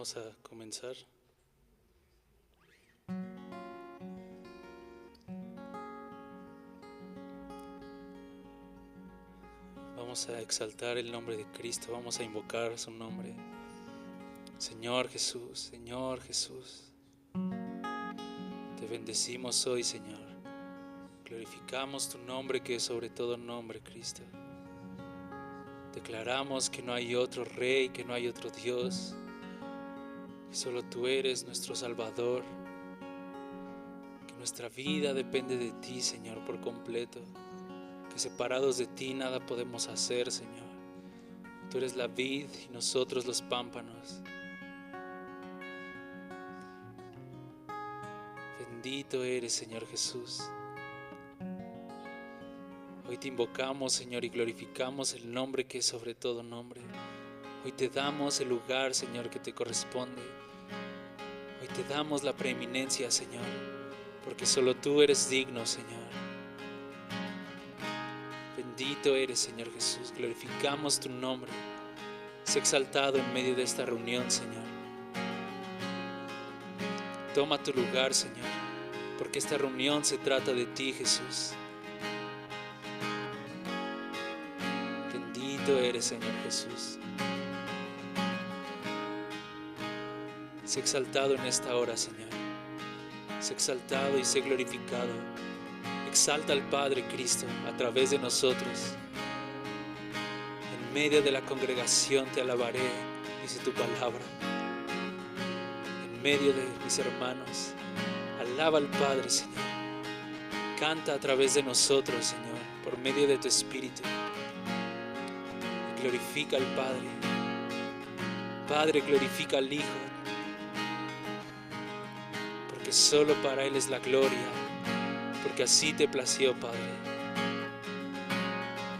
Vamos a comenzar. Vamos a exaltar el nombre de Cristo, vamos a invocar su nombre. Señor Jesús, Señor Jesús. Te bendecimos hoy, Señor. Glorificamos tu nombre que es sobre todo nombre, Cristo. Declaramos que no hay otro Rey, que no hay otro Dios, que solo tú eres nuestro Salvador, que nuestra vida depende de ti, Señor, por completo, que separados de ti nada podemos hacer, Señor. Tú eres la vid y nosotros los pámpanos. Bendito eres, Señor Jesús. Hoy te invocamos, Señor, y glorificamos el nombre que es sobre todo nombre. Hoy te damos el lugar, Señor, que te corresponde. Hoy te damos la preeminencia, Señor, porque solo tú eres digno, Señor. Bendito eres, Señor Jesús. Glorificamos tu nombre. Sé exaltado en medio de esta reunión, Señor. Toma tu lugar, Señor, porque esta reunión se trata de ti, Jesús. Bendito eres, Señor Jesús. Sé exaltado en esta hora, Señor. Sé exaltado y sé glorificado. Exalta al Padre Cristo a través de nosotros. En medio de la congregación te alabaré, dice tu palabra. En medio de mis hermanos, alaba al Padre, Señor. Canta a través de nosotros, Señor, por medio de tu Espíritu. Glorifica al Padre. Padre, glorifica al Hijo, porque solo para Él es la gloria, porque así te plació, Padre,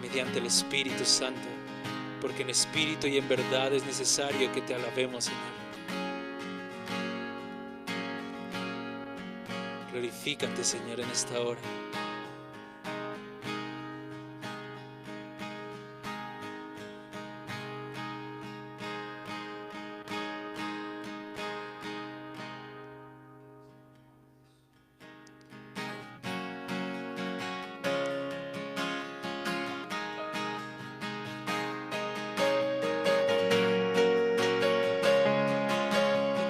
mediante el Espíritu Santo, porque en espíritu y en verdad es necesario que te alabemos, Señor. Glorifícate, Señor, en esta hora.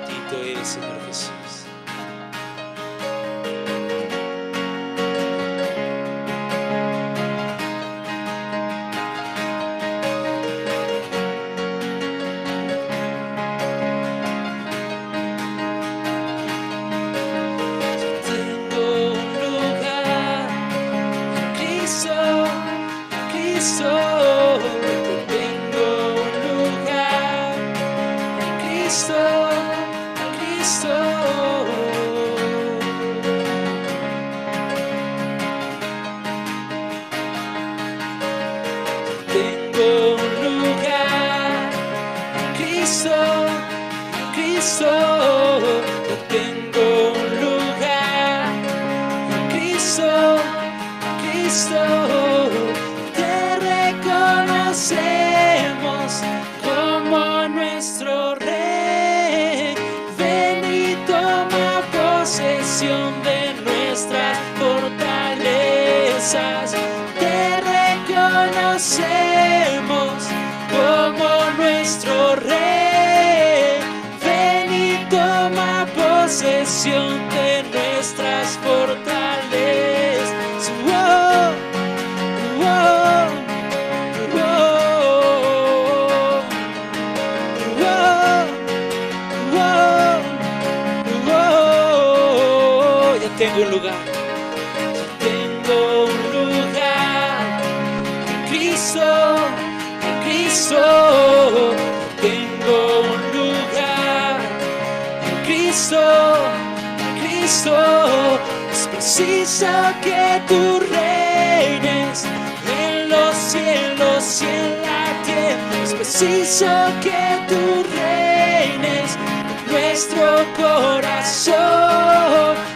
Bendito eres, Señor Jesús. De nuestras fortalezas. Oh, oh, oh, oh. Ya tengo un lugar. Tengo un lugar en Cristo, en Cristo. Tengo un lugar en Cristo. Es preciso que tú reines en los cielos y en la tierra. Es preciso que tú reines en nuestro corazón.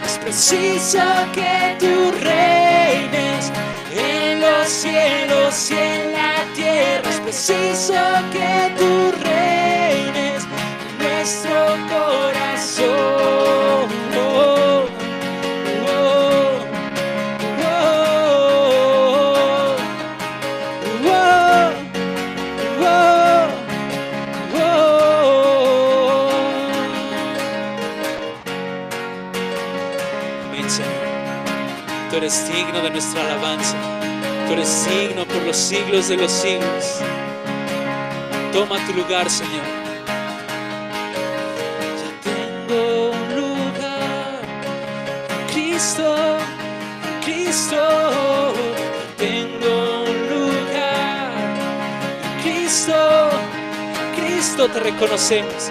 Es preciso que tú reines en los cielos y en la tierra. Es preciso que tú reines en nuestro corazón. Amén, Señor. Tú eres digno de nuestra alabanza. Tú eres digno por los siglos de los siglos. Toma tu lugar, Señor. Ya tengo un lugar en Cristo, en Cristo. Ya tengo un lugar en Cristo, en Cristo. Te reconocemos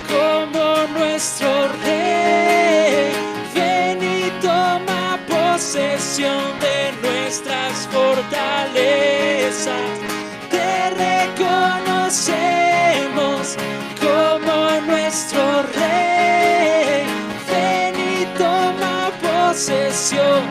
como nuestro Rey. Ven y toma posesión de nuestras fortalezas. Te reconocemos como nuestro Rey. Ven y toma posesión.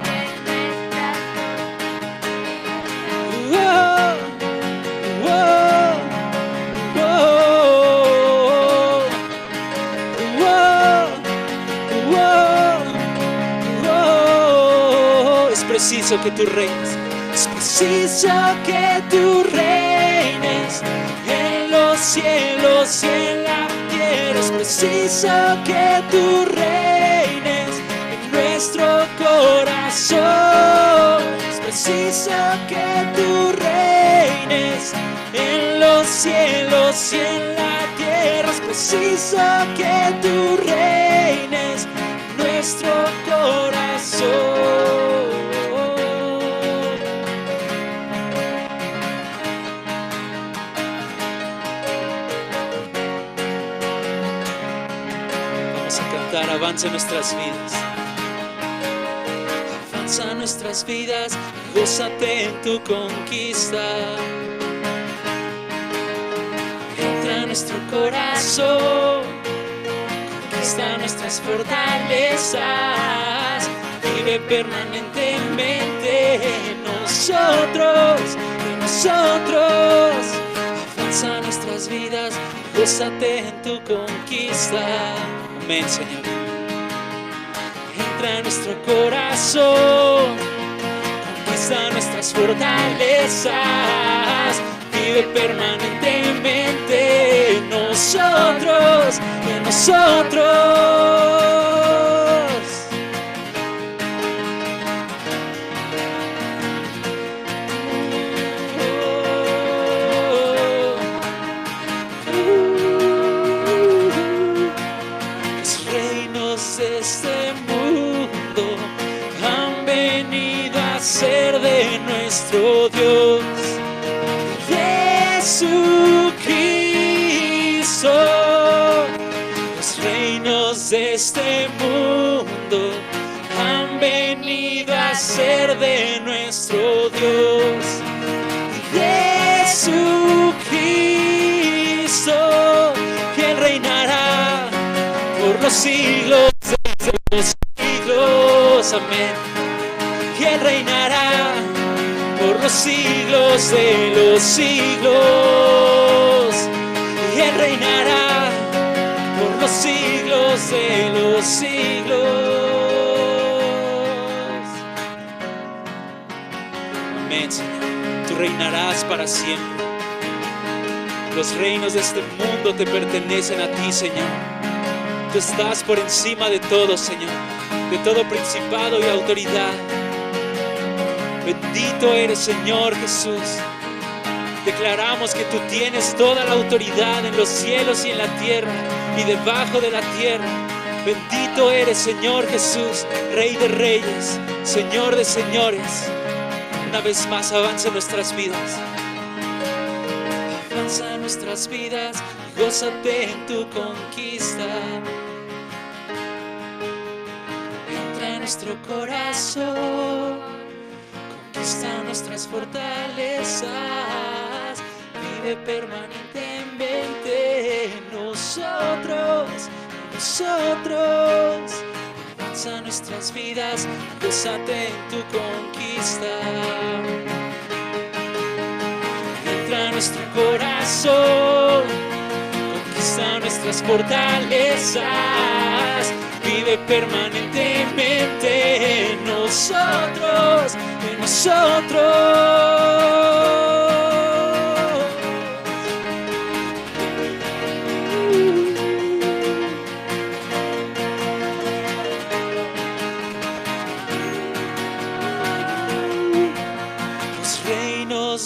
Es preciso que tú reines. Es preciso que tú reines en los cielos y en la tierra. Es preciso que tú reines en nuestro corazón. Es preciso que tú reines en los cielos y en la tierra. Es preciso que tú reines en nuestro corazón. Avanza nuestras vidas, avanza nuestras vidas, gózate en tu conquista. Entra a nuestro corazón, conquista nuestras fortalezas, vive permanentemente en nosotros, avanza nuestras vidas, gózate en tu conquista. Amén, Señor. Entra en nuestro corazón, conquista nuestras fortalezas, vive permanentemente en nosotros, en nosotros. Nuestro Dios Jesucristo, los reinos de este mundo han venido a ser de nuestro Dios Jesucristo, y Él reinará por los siglos de los siglos. Amén. Y Él reinará por los siglos de los siglos. Y Él reinará por los siglos de los siglos. Amén, Señor. Tú reinarás para siempre. Los reinos de este mundo te pertenecen a ti, Señor. Tú estás por encima de todo, Señor, de todo principado y autoridad. Bendito eres, Señor Jesús. Declaramos que tú tienes toda la autoridad en los cielos y en la tierra y debajo de la tierra. Bendito eres, Señor Jesús, Rey de reyes, Señor de señores. Una vez más, avanza nuestras vidas. Avanza nuestras vidas, gózate en tu conquista. Entra en nuestro corazón, conquista nuestras fortalezas, vive permanentemente en nosotros, avanza nuestras vidas, gózate en tu conquista. Entra en nuestro corazón, conquista nuestras fortalezas, vive permanentemente en nosotros, en nosotros.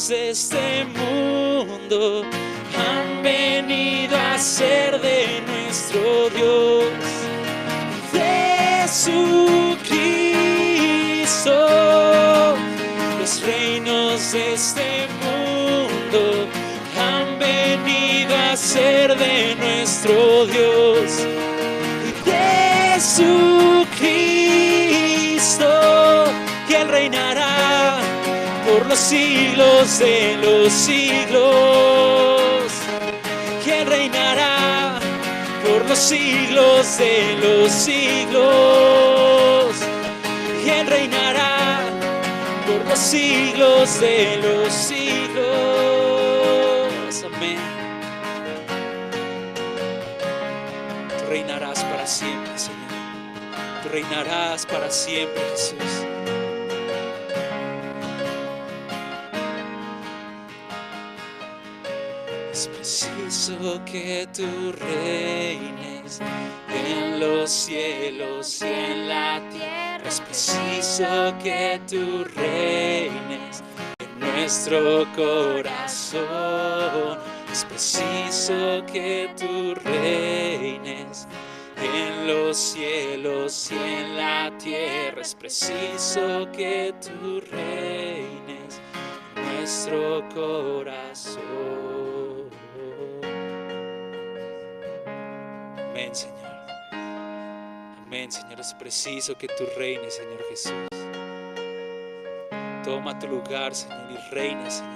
De este mundo han venido a ser de nuestro Dios, Jesucristo. Los reinos de este mundo han venido a ser de nuestro Dios, Jesucristo, y Él reinará por los siglos de los siglos. ¿Quién reinará por los siglos de los siglos? ¿Quién reinará por los siglos de los siglos? Amén. Tú reinarás para siempre, Señor. Tú reinarás para siempre, Jesús. Es preciso que tú reines en los cielos y en la tierra. Es preciso que tú reines en nuestro corazón. Es preciso que tú reines en los cielos y en la tierra. Es preciso que tú reines en nuestro corazón. Amén, Señor. Amén, Señor. Es preciso que tú reines, Señor Jesús. Toma tu lugar, Señor, y reina, Señor.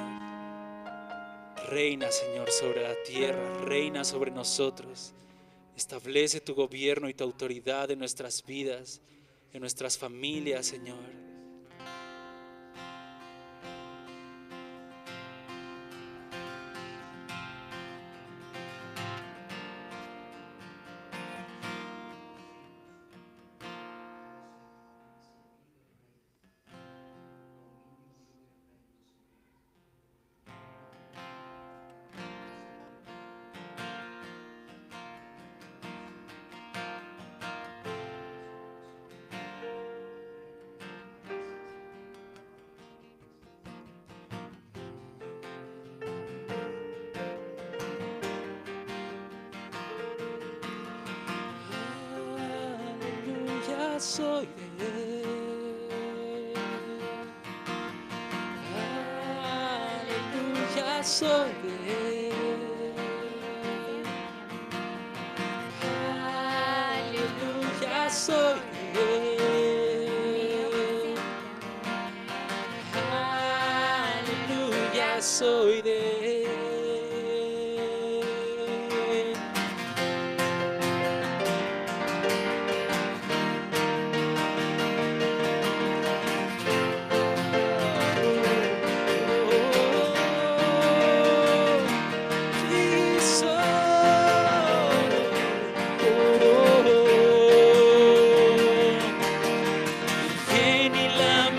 Reina, Señor, sobre la tierra. Reina sobre nosotros. Establece tu gobierno y tu autoridad en nuestras vidas, en nuestras familias, Señor. Soy de Él. Aleluya, soy de Él. Aleluya, soy de Él. Aleluya, soy de Él.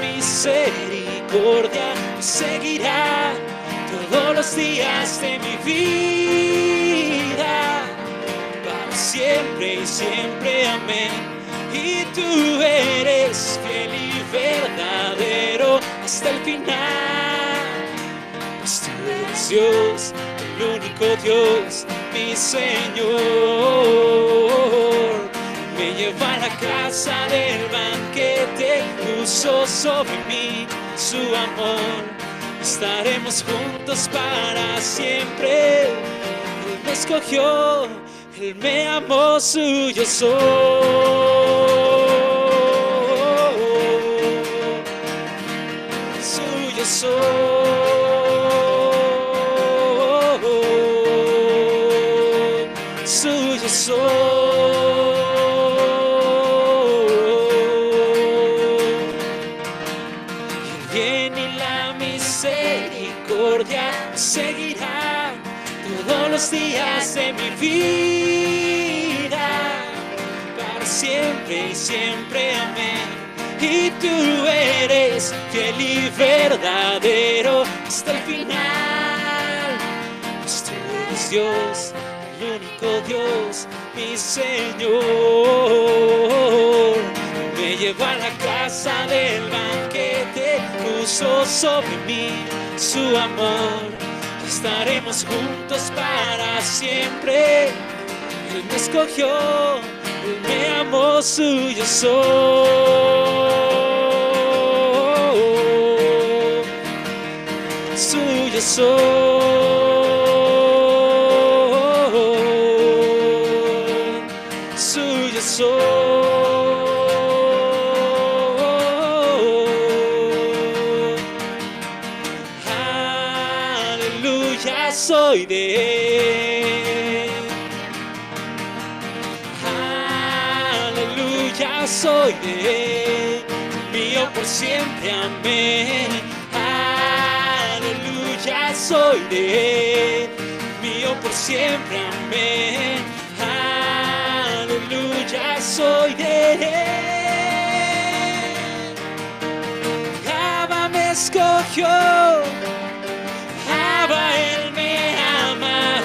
Misericordia me seguirá todos los días de mi vida, para siempre y siempre, amén. Y tú eres fiel y verdadero hasta el final, pues tú eres Dios, el único Dios, mi Señor. Me lleva a la casa del banquete, puso sobre mí su amor. Estaremos juntos para siempre. Él me escogió, Él me amó, suyo soy. Suyo soy. Suyo soy. Misericordia seguirá los días de mi vida, para siempre y siempre, amén. Y tú eres fiel y verdadero hasta el final, pues tú eres Dios, el único Dios, mi Señor. Me llevó a la casa del banquete, puso sobre mí su amor. Estaremos juntos para siempre. Él me escogió, Él me amó, suyo soy, suyo soy, suyo soy. Aleluya, soy de Él. Aleluya, soy de Él, mío por siempre, amén. Aleluya, soy de Él, mío por siempre, amén. Aleluya, soy de Él. Abba me escogió, Abba Él me ama,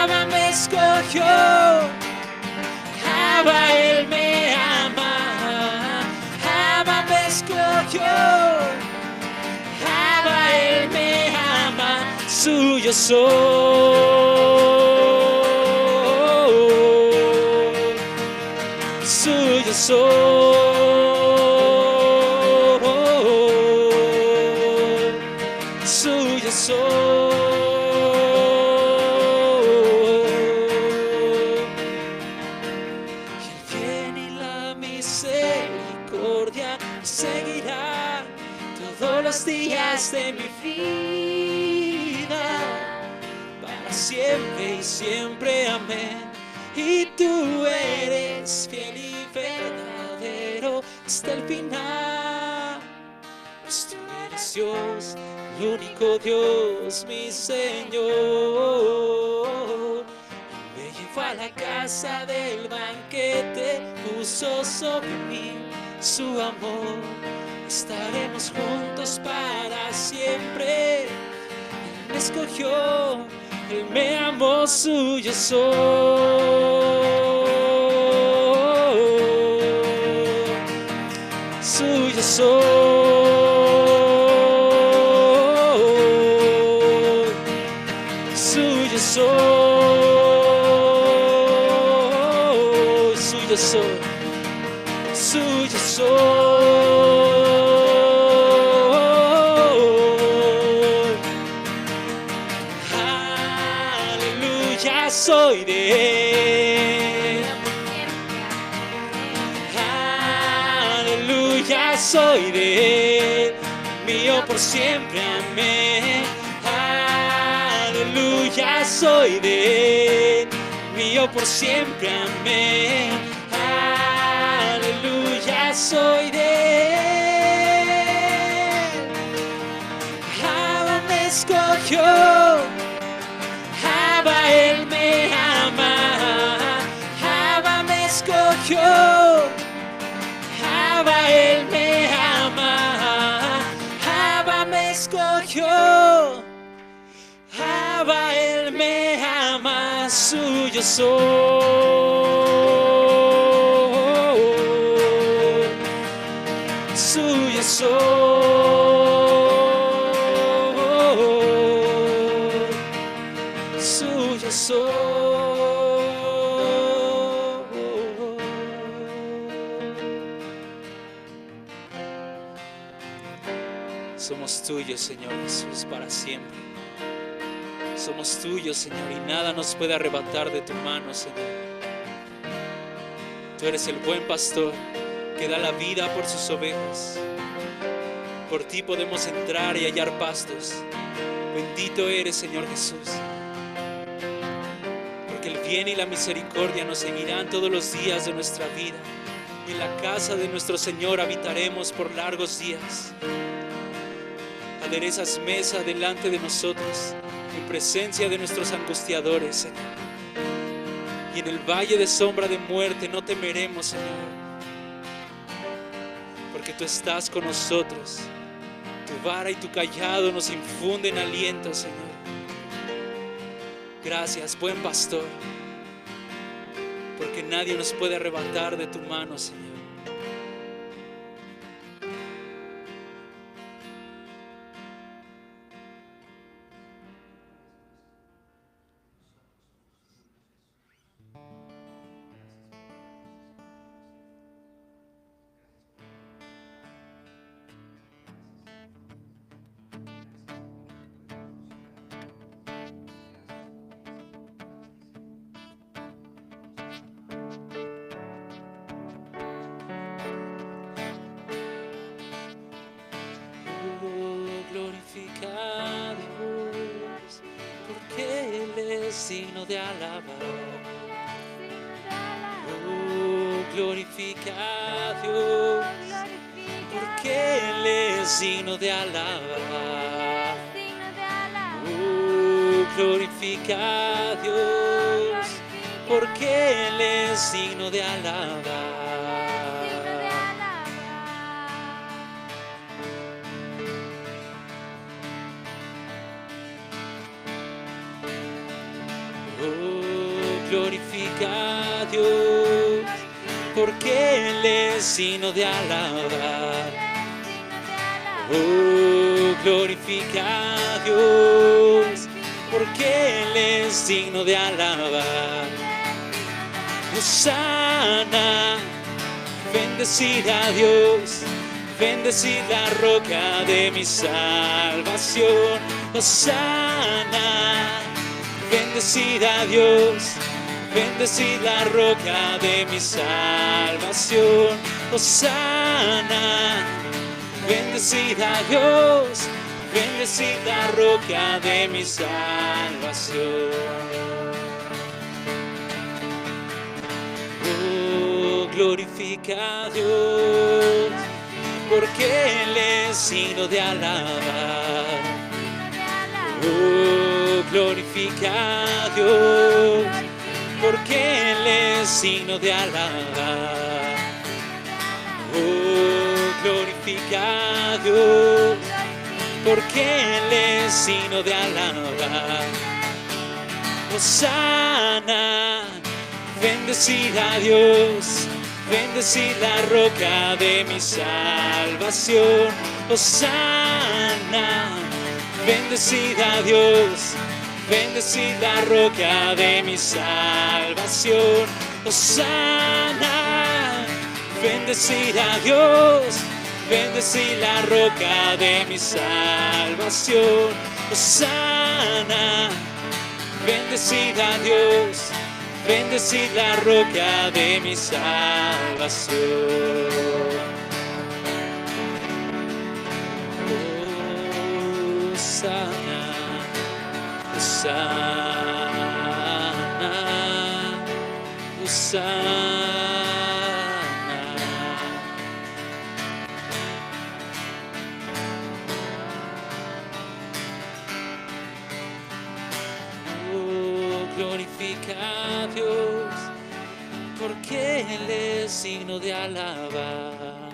Abba me escogió, Abba Él me ama, Abba me escogió, Abba Él me ama, suyo soy, suyo soy, suyo soy. Seguirá todos los días de mi vida, para siempre y siempre, amén. Y tú eres fiel y verdadero hasta el final, pues tú eres Dios, el único Dios, mi Señor. Me llevó a la casa del banquete, puso sobre mí su amor. Estaremos juntos para siempre. Él me escogió, Él me amó, suyo soy, suyo soy, suyo soy, suyo soy, suyo soy. Aleluya, soy de Él. Aleluya, soy de Él, mío por siempre, amén. Aleluya, soy de Él, mío por siempre, amén. Aleluya, soy de Él. Abba me escogió, Abba Él me ama, Abba me escogió, Abba Él me ama, Abba me escogió, Abba Él me ama, suyo soy, suyo soy, suyo soy. Somos tuyos, Señor Jesús, para siempre. Somos tuyos, Señor, y nada nos puede arrebatar de tu mano, Señor. Tú eres el buen pastor que da la vida por sus ovejas. Por ti podemos entrar y hallar pastos. Bendito eres, Señor Jesús, porque el bien y la misericordia nos seguirán todos los días de nuestra vida. Y en la casa de nuestro Señor habitaremos por largos días. Aderezas mesa delante de nosotros en presencia de nuestros angustiadores, Señor. Y en el valle de sombra de muerte no temeremos, Señor, porque tú estás con nosotros. Tu vara y tu cayado nos infunden aliento, Señor. Gracias, buen pastor, porque nadie nos puede arrebatar de tu mano, Señor. Glorifica a Dios, porque Él es digno de alabar. Oh, glorifica a Dios, porque Él es digno de alabar. Oh, glorifica a Dios, porque Él es digno de alabar. Glorifica a Dios, porque Él es digno de alabar. Oh, glorifica a Dios, porque Él es digno de alabar. Hosana, bendecid a Dios, bendecid la roca de mi salvación. Hosana, bendecid a Dios, bendecid la roca de mi salvación. Hosana, bendecid a Dios, bendecid la roca de mi salvación. Oh, glorifica a Dios, porque Él es digno de alabar. Oh, glorifica a Dios, porque Él es digno de alabar. Oh, glorifica a Dios, porque Él es digno de alabar. Hosana, bendecid a Dios, bendecid la roca de mi salvación. Hosana, bendecid a Dios, bendecid la roca de mi salvación. Hosana, bendecid a Dios, bendecid la roca de mi salvación. Hosana, bendecid a Dios, bendecid la roca de mi salvación. Hosana, Hosana, Hosana. Oh, glorifica a Dios, porque Él es digno de alabar.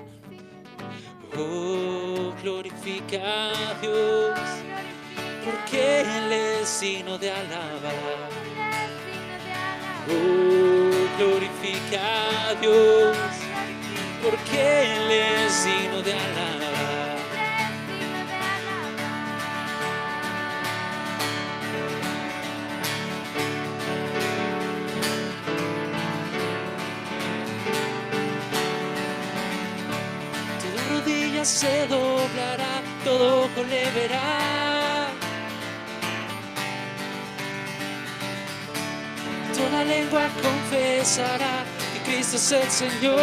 Oh, glorifica a Dios, porque Él es digno de alabar. Oh, glorifica a Dios, porque Él es digno de alabar. Toda rodilla se doblará, todo ojo le verá. Toda lengua confesará que Cristo es el Señor.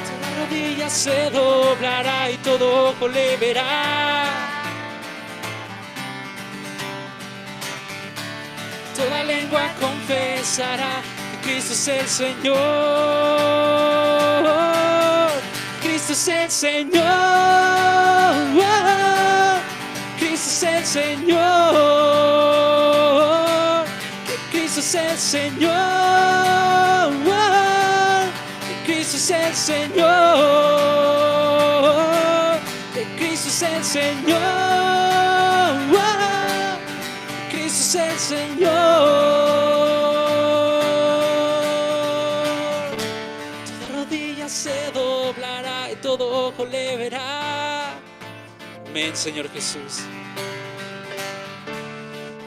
Toda rodilla se doblará y todo ojo le verá. Toda lengua confesará que Cristo es el Señor. Cristo Cristo es el Señor, Cristo es el Señor, Cristo es el Señor, Cristo es el Señor, Cristo es el Señor, Cristo es el Señor. Se doblará y todo ojo le verá. Amén, Señor Jesús.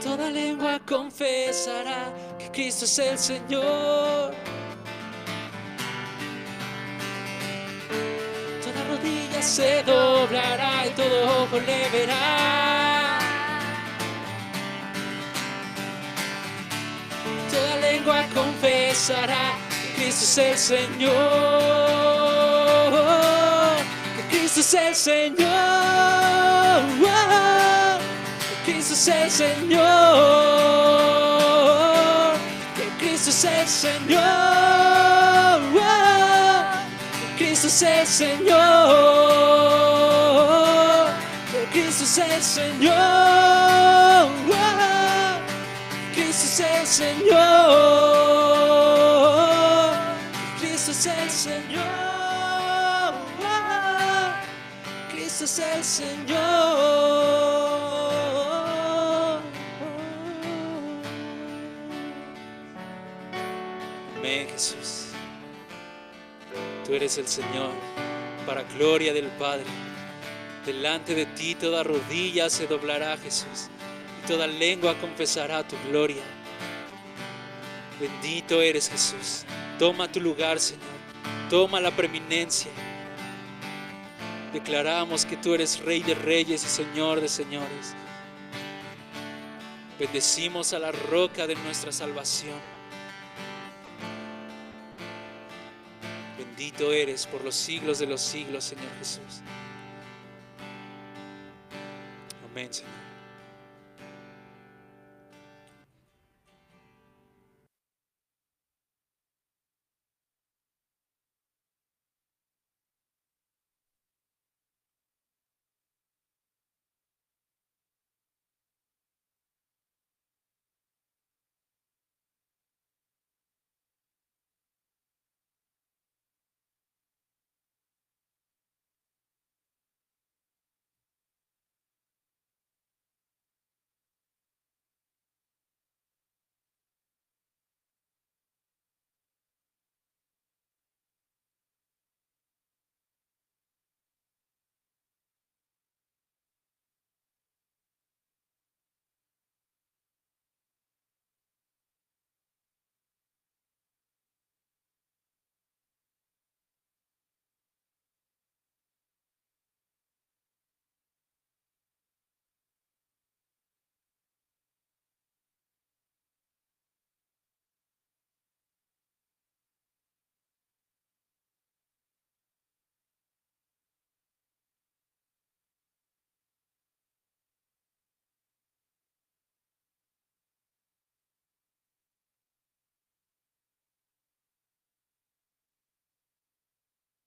Toda lengua confesará que Cristo es el Señor. Toda rodilla se doblará y todo ojo le verá. Toda lengua confesará Cristo es el Señor, que Cristo es el Señor, que Cristo es el Señor, que Cristo es el Señor, que Cristo es el Señor, que Cristo es el Señor, Cristo es el Señor. Cristo es el Señor, Cristo es el Señor. Amén, Jesús. Tú eres el Señor, para gloria del Padre. Delante de ti toda rodilla se doblará, Jesús, y toda lengua confesará tu gloria. Bendito eres, Jesús. Toma tu lugar, Señor. Toma la preeminencia. Declaramos que tú eres Rey de reyes y Señor de señores. Bendecimos a la roca de nuestra salvación. Bendito eres por los siglos de los siglos, Señor Jesús. Amén, Señor.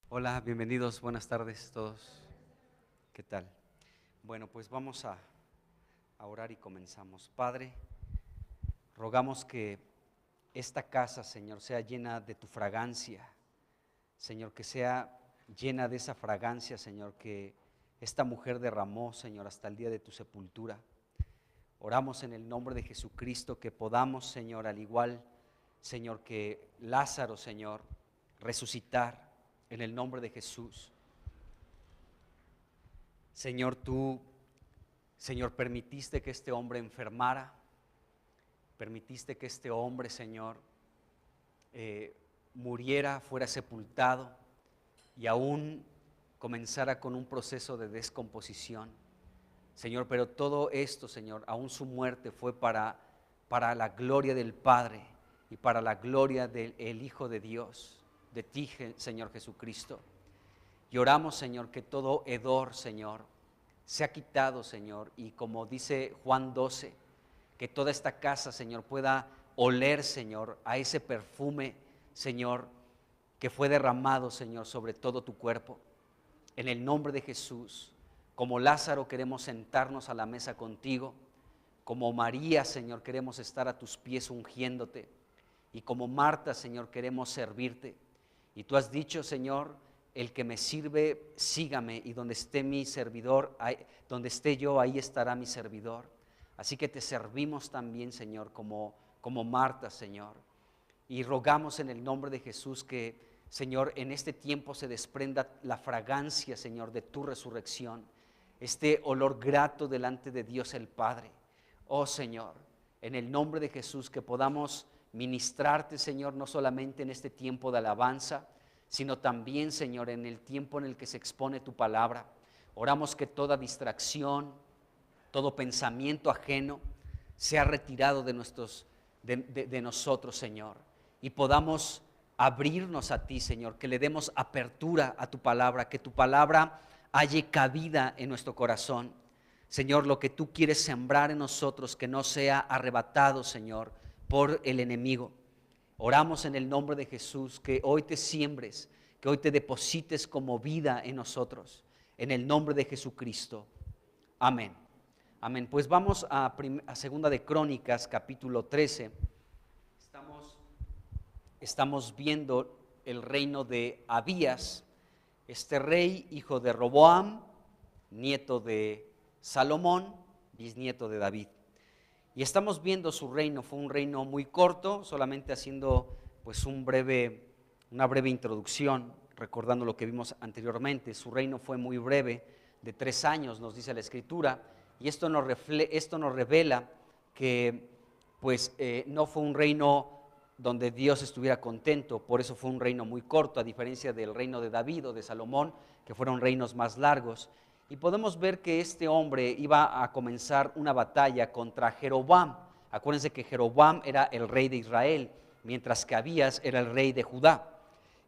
Hola, bienvenidos, buenas tardes todos. ¿Qué tal? Bueno, pues vamos a orar y comenzamos. Padre, rogamos que esta casa, Señor, sea llena de tu fragancia. Señor, que sea llena de esa fragancia, Señor, que esta mujer derramó, Señor, hasta el día de tu sepultura. Oramos en el nombre de Jesucristo que podamos, Señor, al igual, Señor, que Lázaro, Señor, resucitar en el nombre de Jesús. Señor, tú, Señor, permitiste que este hombre enfermara, permitiste que este hombre, Señor, muriera, fuera sepultado y aún comenzara con un proceso de descomposición. Señor, pero todo esto, Señor, aún su muerte fue para la gloria del Padre y para la gloria del Hijo de Dios, de ti, Señor Jesucristo. Y oramos, Señor, que todo hedor, Señor, sea quitado, Señor, y como dice Juan 12, que toda esta casa, Señor, pueda oler, Señor, a ese perfume, Señor, que fue derramado, Señor, sobre todo tu cuerpo. en el nombre de Jesús. Como Lázaro queremos sentarnos a la mesa contigo. Como María, Señor, queremos estar a tus pies ungiéndote. Y como Marta, Señor, queremos servirte. Y tú has dicho, Señor, el que me sirve, sígame. Y donde esté mi servidor, donde esté yo, ahí estará mi servidor. Así que te servimos también, Señor, como Marta, Señor. Y rogamos en el nombre de Jesús que, Señor, en este tiempo se desprenda la fragancia, Señor, de tu resurrección. Este olor grato delante de Dios el Padre. Oh Señor, en el nombre de Jesús que podamos ministrarte, Señor, no solamente en este tiempo de alabanza, sino también, Señor, en el tiempo en el que se expone tu palabra. Oramos que toda distracción, todo pensamiento ajeno sea retirado de nosotros, Señor, y podamos abrirnos a ti, Señor, que le demos apertura a tu palabra, que tu palabra halle cabida en nuestro corazón. Señor, lo que tú quieres sembrar en nosotros, que no sea arrebatado, Señor, por el enemigo. Oramos en el nombre de Jesús, que hoy te siembres, que hoy te deposites como vida en nosotros, en el nombre de Jesucristo. Amén. Amén. Pues vamos a Segunda de Crónicas, capítulo 13. Estamos viendo el reino de Abías, este rey, hijo de Roboam, nieto de Salomón, bisnieto de David. Y estamos viendo su reino. Fue un reino muy corto, solamente haciendo pues una breve introducción, recordando lo que vimos anteriormente. Su reino fue muy breve, de 3 años, nos dice la Escritura, y esto nos revela que pues no fue un reino donde Dios estuviera contento. Por eso fue un reino muy corto, a diferencia del reino de David o de Salomón, que fueron reinos más largos. Y podemos ver que este hombre iba a comenzar una batalla contra Jeroboam. Acuérdense que Jeroboam era el rey de Israel, mientras que Abías era el rey de Judá.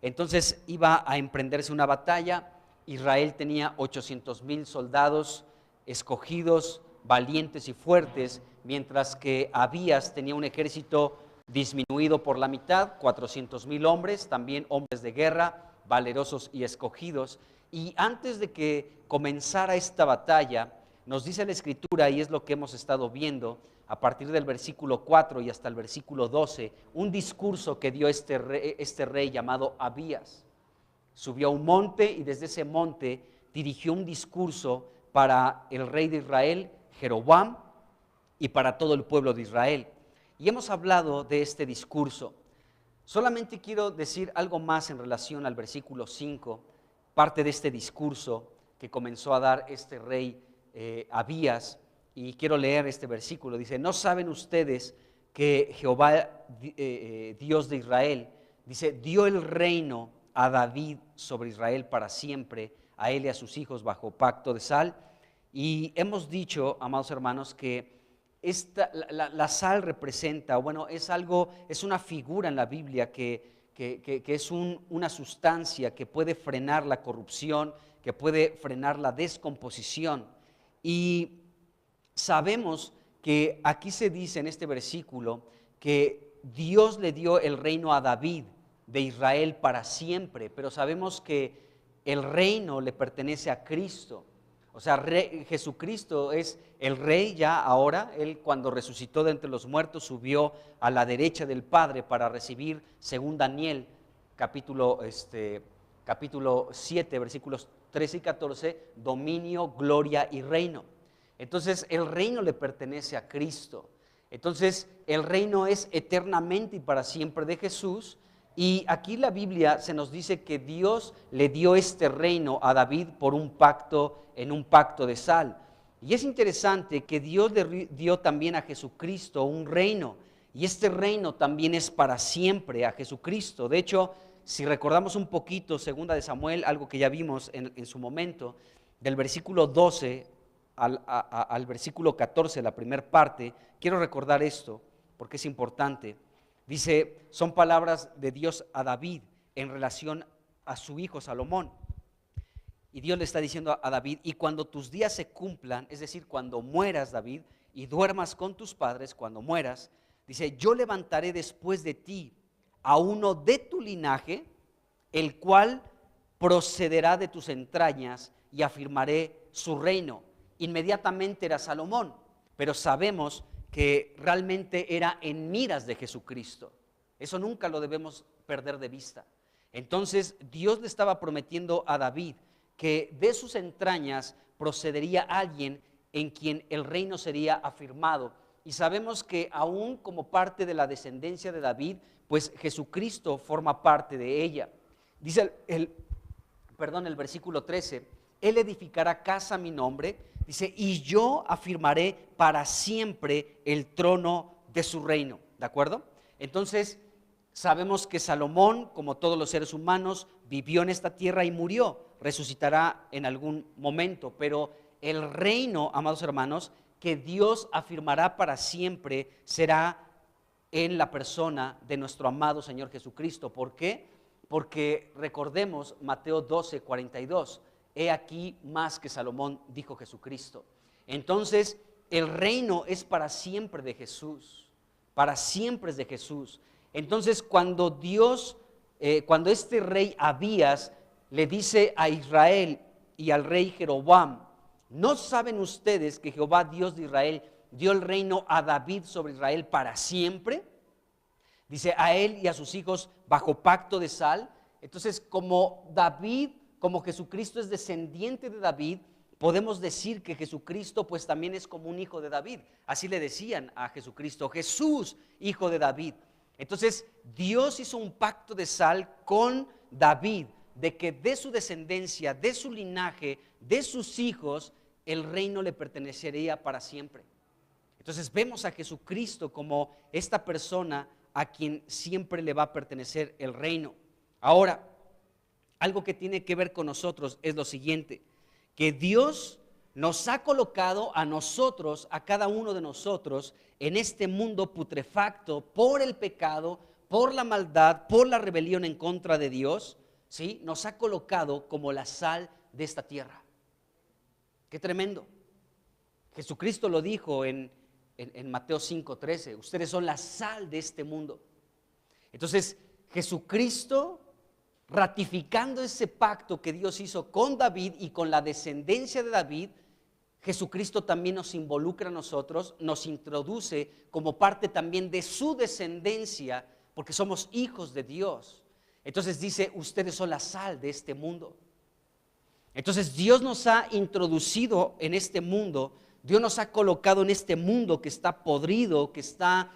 Entonces iba a emprenderse una batalla. Israel tenía 800,000 soldados escogidos, valientes y fuertes, mientras que Abías tenía un ejército disminuido por la mitad, 400,000 hombres, también hombres de guerra, valerosos y escogidos. Y antes de que comenzara esta batalla, nos dice la Escritura, y es lo que hemos estado viendo a partir del versículo 4 y hasta el versículo 12, un discurso que dio este rey llamado Abías. Subió a un monte y desde ese monte dirigió un discurso para el rey de Israel, Jeroboam, y para todo el pueblo de Israel. Y hemos hablado de este discurso. Solamente quiero decir algo más en relación al versículo 5, parte de este discurso que comenzó a dar este rey Abías, y quiero leer este versículo. Dice: ¿no saben ustedes que Jehová, Dios de Israel, dice, dio el reino a David sobre Israel para siempre, a él y a sus hijos bajo pacto de sal? Y hemos dicho, amados hermanos, que la sal representa, es una figura en la Biblia que es una sustancia que puede frenar la corrupción, que puede frenar la descomposición. Y sabemos que aquí se dice en este versículo que Dios le dio el reino a David de Israel para siempre, pero sabemos que el reino le pertenece a Cristo. O sea, Jesucristo es el rey ya ahora. Él, cuando resucitó de entre los muertos, subió a la derecha del Padre para recibir, según Daniel, capítulo 7, versículos 13 y 14, dominio, gloria y reino. Entonces, el reino le pertenece a Cristo. Entonces, el reino es eternamente y para siempre de Jesús. Y aquí la Biblia se nos dice que Dios le dio este reino a David por un pacto, en un pacto de sal. Y es interesante que Dios le dio también a Jesucristo un reino, y este reino también es para siempre a Jesucristo. De hecho, si recordamos un poquito, 2 de Samuel, algo que ya vimos en su momento, del versículo 12 al versículo 14, la primera parte, quiero recordar esto porque es importante. Dice, son palabras de Dios a David en relación a su hijo Salomón. Y Dios le está diciendo a David: y cuando tus días se cumplan, es decir, cuando mueras, David, y duermas con tus padres, cuando mueras, dice, yo levantaré después de ti a uno de tu linaje, el cual procederá de tus entrañas y afirmaré su reino. Inmediatamente era Salomón, pero sabemos que realmente era en miras de Jesucristo. Eso nunca lo debemos perder de vista. Entonces Dios le estaba prometiendo a David que de sus entrañas procedería alguien en quien el reino sería afirmado. Y sabemos que aún como parte de la descendencia de David, pues Jesucristo forma parte de ella. Dice el versículo 13, Él edificará casa a mi nombre, dice, y yo afirmaré para siempre el trono de su reino, ¿de acuerdo? Entonces, sabemos que Salomón, como todos los seres humanos, vivió en esta tierra y murió, resucitará en algún momento, pero el reino, amados hermanos, que Dios afirmará para siempre será en la persona de nuestro amado Señor Jesucristo. ¿Por qué? Porque recordemos Mateo 12:42, he aquí más que Salomón, dijo Jesucristo. Entonces, el reino es para siempre de Jesús, para siempre es de Jesús. Entonces, cuando cuando este rey Abías le dice a Israel y al rey Jeroboam, ¿no saben ustedes que Jehová Dios de Israel dio el reino a David sobre Israel para siempre? Dice, a él y a sus hijos bajo pacto de sal. Entonces, como David, como Jesucristo es descendiente de David, podemos decir que Jesucristo pues también es como un hijo de David. Así le decían a Jesucristo, Jesús, hijo de David. Entonces, Dios hizo un pacto de sal con David, de que de su descendencia, de su linaje, de sus hijos, el reino le pertenecería para siempre. Entonces vemos a Jesucristo como esta persona a quien siempre le va a pertenecer el reino. Ahora, algo que tiene que ver con nosotros es lo siguiente, que Dios nos ha colocado a nosotros, a cada uno de nosotros, en este mundo putrefacto por el pecado, por la maldad, por la rebelión en contra de Dios, ¿sí? Nos ha colocado como la sal de esta tierra. Qué tremendo. Jesucristo lo dijo en Mateo 5:13, ustedes son la sal de este mundo. Entonces, Jesucristo, ratificando ese pacto que Dios hizo con David y con la descendencia de David, Jesucristo también nos involucra a nosotros, nos introduce como parte también de su descendencia, porque somos hijos de Dios. Entonces dice, ustedes son la sal de este mundo. Entonces Dios nos ha introducido en este mundo, Dios nos ha colocado en este mundo que está podrido, que está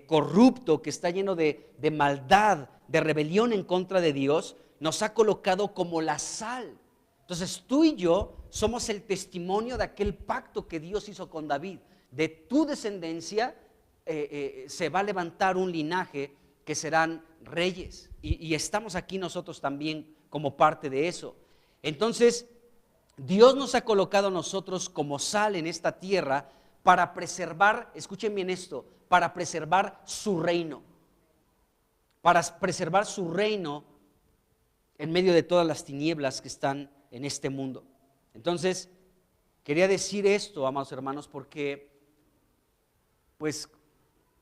corrupto, que está lleno de maldad, de rebelión en contra de Dios, nos ha colocado como la sal. Entonces tú y yo somos el testimonio de aquel pacto que Dios hizo con David. De tu descendencia se va a levantar un linaje que serán reyes, y estamos aquí nosotros también como parte de eso. Entonces Dios nos ha colocado a nosotros como sal en esta tierra para preservar, escuchen bien esto, para preservar su reino, para preservar su reino en medio de todas las tinieblas que están en este mundo. Entonces quería decir esto, amados hermanos, porque pues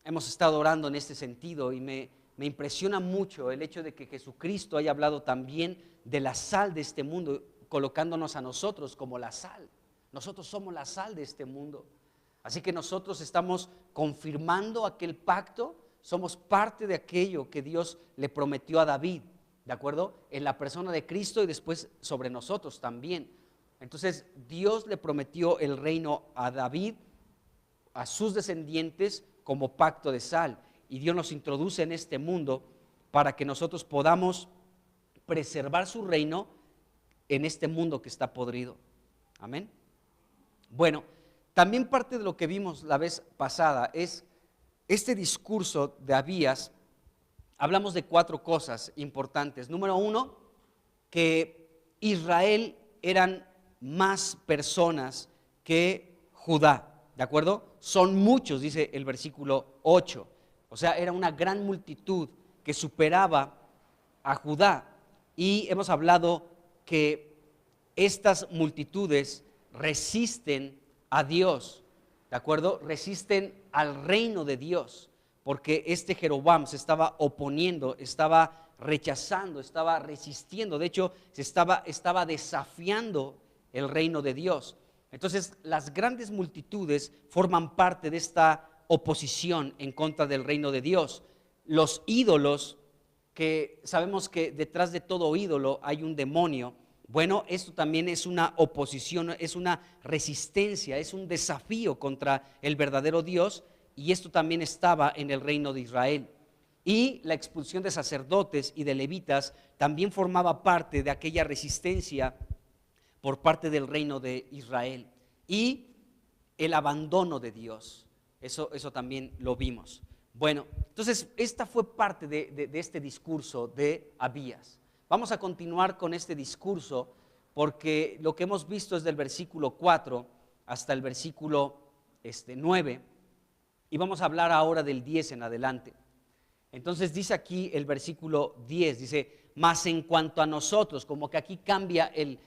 hemos estado orando en este sentido y me impresiona mucho el hecho de que Jesucristo haya hablado también de la sal de este mundo, colocándonos a nosotros como la sal. Nosotros somos la sal de este mundo. Así que nosotros estamos confirmando aquel pacto, somos parte de aquello que Dios le prometió a David, ¿de acuerdo? En la persona de Cristo y después sobre nosotros también. Entonces Dios le prometió el reino a David, a sus descendientes, como pacto de sal. Y Dios nos introduce en este mundo para que nosotros podamos preservar su reino en este mundo que está podrido. Amén. Bueno, también parte de lo que vimos la vez pasada es este discurso de Abías. Hablamos de 4 cosas importantes. Número 1, que Israel eran más personas que Judá, ¿de acuerdo? Son muchos, dice el versículo 8. O sea, era una gran multitud que superaba a Judá. Y hemos hablado que estas multitudes resisten a Dios, ¿de acuerdo? Resisten al reino de Dios, porque este Jeroboam se estaba oponiendo, estaba rechazando, estaba resistiendo, de hecho estaba desafiando el reino de Dios. Entonces las grandes multitudes forman parte de esta oposición en contra del reino de Dios. Los ídolos, que sabemos que detrás de todo ídolo hay un demonio. Bueno, esto también es una oposición, es una resistencia, es un desafío contra el verdadero Dios, y esto también estaba en el reino de Israel. Y la expulsión de sacerdotes y de levitas también formaba parte de aquella resistencia por parte del reino de Israel. Y el abandono de Dios, eso también lo vimos. Bueno, entonces esta fue parte de este discurso de Abías. Vamos a continuar con este discurso porque lo que hemos visto es del versículo 4 hasta el versículo 9, y vamos a hablar ahora del 10 en adelante. Entonces dice aquí el versículo 10, dice: mas en cuanto a nosotros, como que aquí cambia el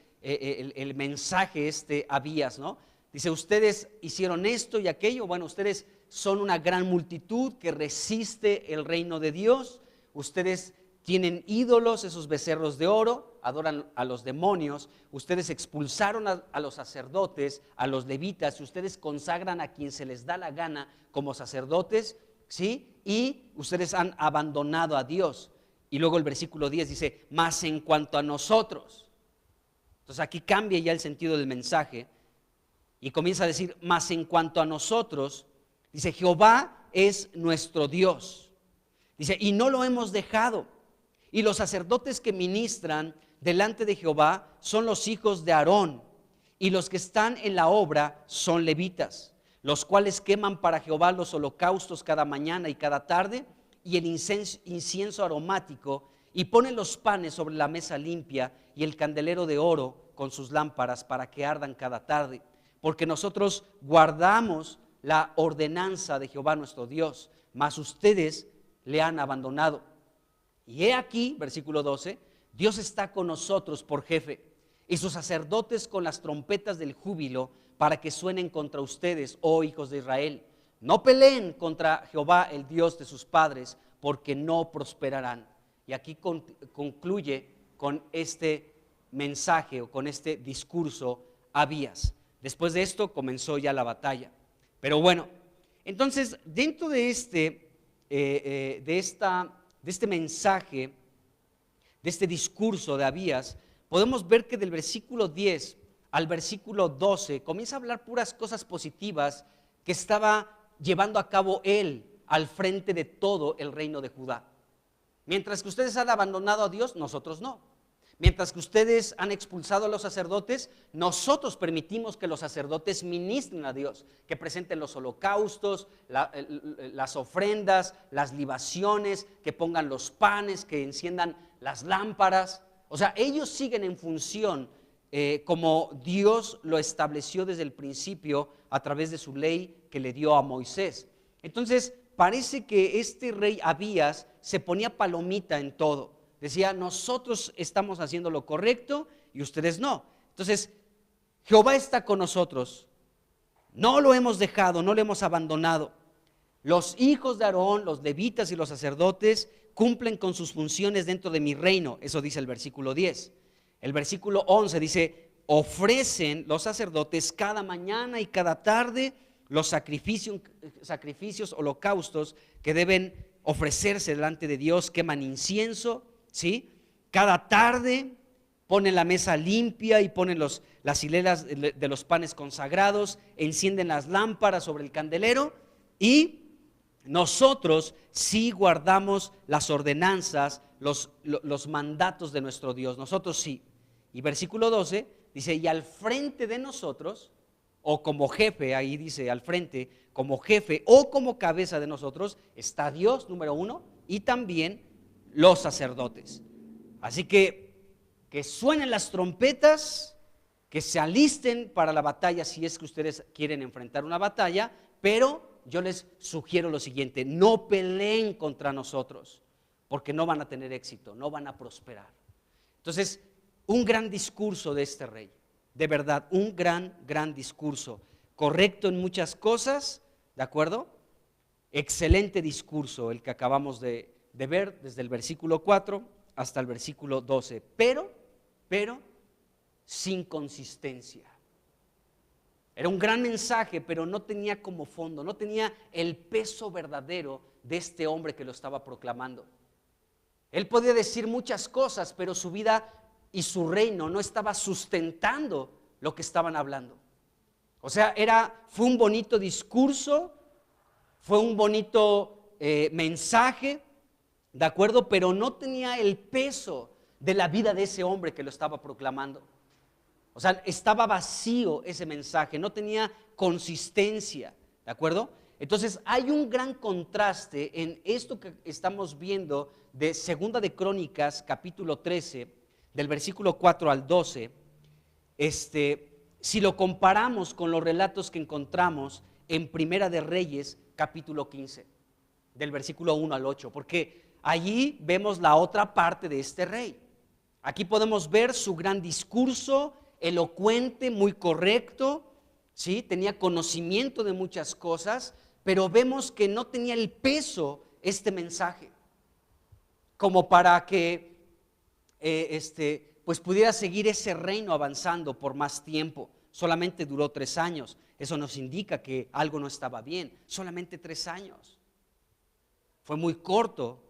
mensaje Abías, ¿no? Dice: ustedes hicieron esto y aquello, bueno, ustedes son una gran multitud que resiste el reino de Dios, ustedes tienen ídolos, esos becerros de oro, adoran a los demonios, ustedes expulsaron a los sacerdotes, a los levitas, ustedes consagran a quien se les da la gana como sacerdotes, ¿sí? Y ustedes han abandonado a Dios. Y luego el versículo 10 dice: mas en cuanto a nosotros. Entonces aquí cambia ya el sentido del mensaje y comienza a decir: mas en cuanto a nosotros, dice, Jehová es nuestro Dios. Dice, y no lo hemos dejado. Y los sacerdotes que ministran delante de Jehová son los hijos de Aarón, y los que están en la obra son levitas, los cuales queman para Jehová los holocaustos cada mañana y cada tarde, y el incienso aromático, y ponen los panes sobre la mesa limpia y el candelero de oro con sus lámparas para que ardan cada tarde. Porque nosotros guardamos la ordenanza de Jehová nuestro Dios, mas ustedes le han abandonado. Y he aquí, versículo 12, Dios está con nosotros por jefe, y sus sacerdotes con las trompetas del júbilo, para que suenen contra ustedes, oh hijos de Israel. No peleen contra Jehová, el Dios de sus padres, porque no prosperarán. Y aquí concluye con este mensaje o con este discurso Abías. Después de esto comenzó ya la batalla. Pero bueno, entonces dentro de este mensaje, de este discurso de Abías, podemos ver que del versículo 10 al versículo 12 comienza a hablar puras cosas positivas que estaba llevando a cabo él al frente de todo el reino de Judá. Mientras que ustedes han abandonado a Dios, nosotros no. Mientras que ustedes han expulsado a los sacerdotes, nosotros permitimos que los sacerdotes ministren a Dios, que presenten los holocaustos, las ofrendas, las libaciones, que pongan los panes, que enciendan las lámparas. O sea, ellos siguen en función como Dios lo estableció desde el principio a través de su ley que le dio a Moisés. Entonces, parece que este rey Abías se ponía palomita en todo. Decía, nosotros estamos haciendo lo correcto y ustedes no. Entonces, Jehová está con nosotros. No lo hemos dejado, no lo hemos abandonado. Los hijos de Aarón, los levitas y los sacerdotes cumplen con sus funciones dentro de mi reino. Eso dice el versículo 10. El versículo 11 dice, ofrecen los sacerdotes cada mañana y cada tarde los sacrificios, holocaustos que deben ofrecerse delante de Dios, queman incienso, ¿sí? Cada tarde ponen la mesa limpia y ponen las hileras de los panes consagrados, encienden las lámparas sobre el candelero, y nosotros sí guardamos las ordenanzas, los mandatos de nuestro Dios, nosotros sí. Y versículo 12 dice, y al frente de nosotros, o como jefe, ahí dice al frente, como jefe o como cabeza de nosotros, está Dios, número 1, y también los sacerdotes. Así que suenen las trompetas, que se alisten para la batalla si es que ustedes quieren enfrentar una batalla, pero yo les sugiero lo siguiente: no peleen contra nosotros, porque no van a tener éxito, no van a prosperar. Entonces, un gran discurso de este rey, de verdad, un gran discurso, correcto en muchas cosas, ¿de acuerdo? Excelente discurso el que acabamos de ver desde el versículo 4 hasta el versículo 12. Pero, sin consistencia. Era un gran mensaje, pero no tenía como fondo, no tenía el peso verdadero de este hombre que lo estaba proclamando. Él podía decir muchas cosas, pero su vida y su reino no estaba sustentando lo que estaban hablando. O sea, fue un bonito discurso, fue un bonito mensaje, ¿de acuerdo? Pero no tenía el peso de la vida de ese hombre que lo estaba proclamando. O sea, estaba vacío ese mensaje, no tenía consistencia, ¿de acuerdo? Entonces hay un gran contraste en esto que estamos viendo de Segunda de Crónicas, capítulo 13, del versículo 4 al 12, si lo comparamos con los relatos que encontramos en Primera de Reyes, capítulo 15, del versículo 1 al 8, porque allí vemos la otra parte de este rey. Aquí podemos ver su gran discurso, elocuente, muy correcto, ¿sí? Tenía conocimiento de muchas cosas, pero vemos que no tenía el peso este mensaje, como para que pues pudiera seguir ese reino avanzando por más tiempo. Solamente duró 3 años. Eso nos indica que algo no estaba bien. Solamente 3 años. Fue muy corto,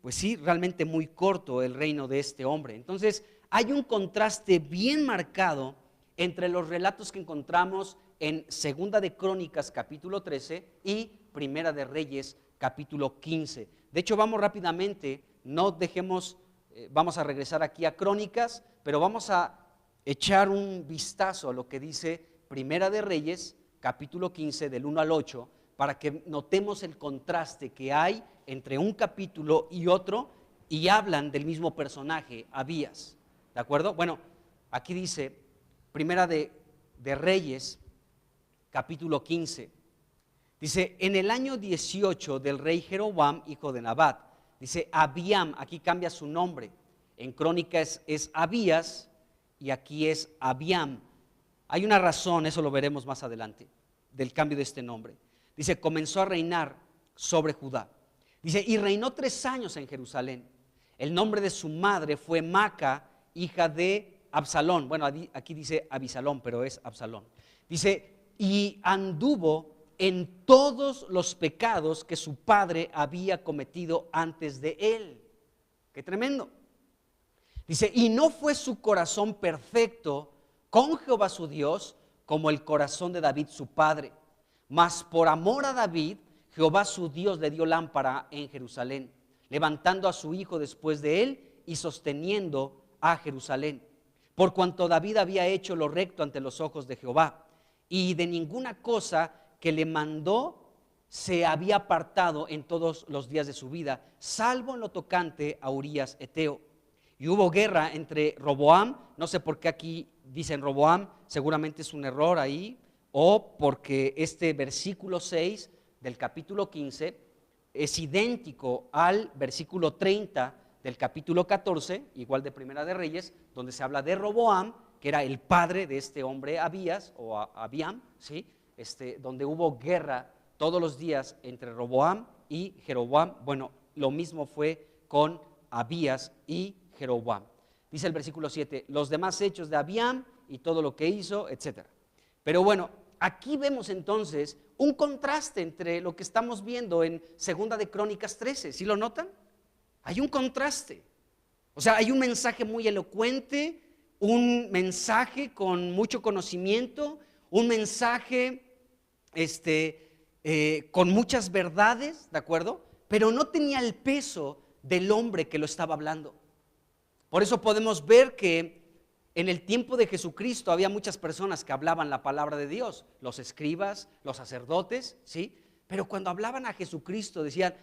pues sí, realmente muy corto el reino de este hombre. Entonces, hay un contraste bien marcado entre los relatos que encontramos en Segunda de Crónicas, capítulo 13, y Primera de Reyes, capítulo 15. De hecho, vamos rápidamente, no dejemos, vamos a regresar aquí a Crónicas, pero vamos a echar un vistazo a lo que dice Primera de Reyes, capítulo 15, del 1 al 8, para que notemos el contraste que hay entre un capítulo y otro, y hablan del mismo personaje, Abías. ¿De acuerdo? Bueno, aquí dice Primera de Reyes, capítulo 15. Dice, en el año 18 del rey Jeroboam, hijo de Nabat. Dice, Abiam, aquí cambia su nombre. En Crónicas es Abías y aquí es Abiam. Hay una razón, eso lo veremos más adelante, del cambio de este nombre. Dice, comenzó a reinar sobre Judá. Dice, y reinó 3 años en Jerusalén. El nombre de su madre fue Maca, hija de Absalón. Bueno, aquí dice Abisalón, pero es Absalón. Dice, y anduvo en todos los pecados que su padre había cometido antes de él. Qué tremendo. Dice, y no fue su corazón perfecto con Jehová su Dios como el corazón de David su padre. Mas por amor a David, Jehová su Dios le dio lámpara en Jerusalén, levantando a su hijo después de él y sosteniendo a Jerusalén, por cuanto David había hecho lo recto ante los ojos de Jehová, y de ninguna cosa que le mandó se había apartado en todos los días de su vida, salvo en lo tocante a Urías Eteo. Y hubo guerra entre Roboam, no sé por qué aquí dicen Roboam, seguramente es un error ahí, o porque este versículo 6 del capítulo 15 es idéntico al versículo 30 del capítulo 14, igual de Primera de Reyes, donde se habla de Roboam, que era el padre de este hombre Abías o Abiam, ¿sí? Donde hubo guerra todos los días entre Roboam y Jeroboam. Bueno, lo mismo fue con Abías y Jeroboam. Dice el versículo 7, los demás hechos de Abiam y todo lo que hizo, etc. Pero bueno, aquí vemos entonces un contraste entre lo que estamos viendo en Segunda de Crónicas 13. ¿Sí lo notan? Hay un contraste. O sea, hay un mensaje muy elocuente, un mensaje con mucho conocimiento, un mensaje con muchas verdades, ¿de acuerdo? Pero no tenía el peso del hombre que lo estaba hablando. Por eso podemos ver que en el tiempo de Jesucristo había muchas personas que hablaban la palabra de Dios, los escribas, los sacerdotes, ¿sí? Pero cuando hablaban a Jesucristo decían,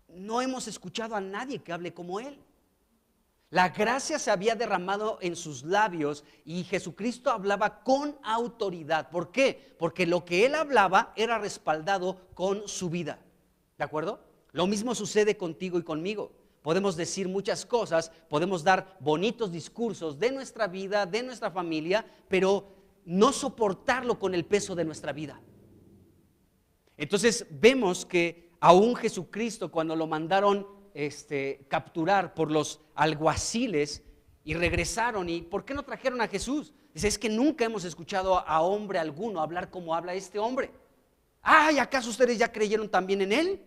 no hemos escuchado a nadie que hable como Él. La gracia se había derramado en sus labios y Jesucristo hablaba con autoridad. ¿Por qué? Porque lo que Él hablaba era respaldado con su vida. ¿De acuerdo? Lo mismo sucede contigo y conmigo. Podemos decir muchas cosas, podemos dar bonitos discursos de nuestra vida, de nuestra familia, pero no soportarlo con el peso de nuestra vida. Entonces vemos que aún Jesucristo, cuando lo mandaron capturar por los alguaciles y regresaron. ¿Y por qué no trajeron a Jesús? Dice, es que nunca hemos escuchado a hombre alguno hablar como habla este hombre. ¿Y acaso ustedes ya creyeron también en él?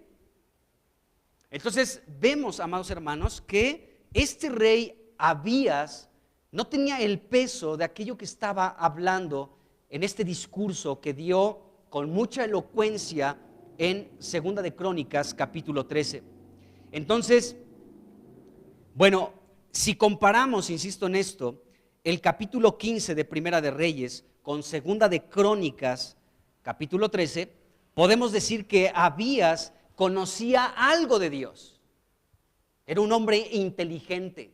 Entonces vemos, amados hermanos, que este rey Abías no tenía el peso de aquello que estaba hablando en este discurso que dio con mucha elocuencia en Segunda de Crónicas, capítulo 13. Entonces, bueno, si comparamos, insisto en esto, el capítulo 15 de Primera de Reyes con Segunda de Crónicas, capítulo 13, podemos decir que Abías conocía algo de Dios. Era un hombre inteligente.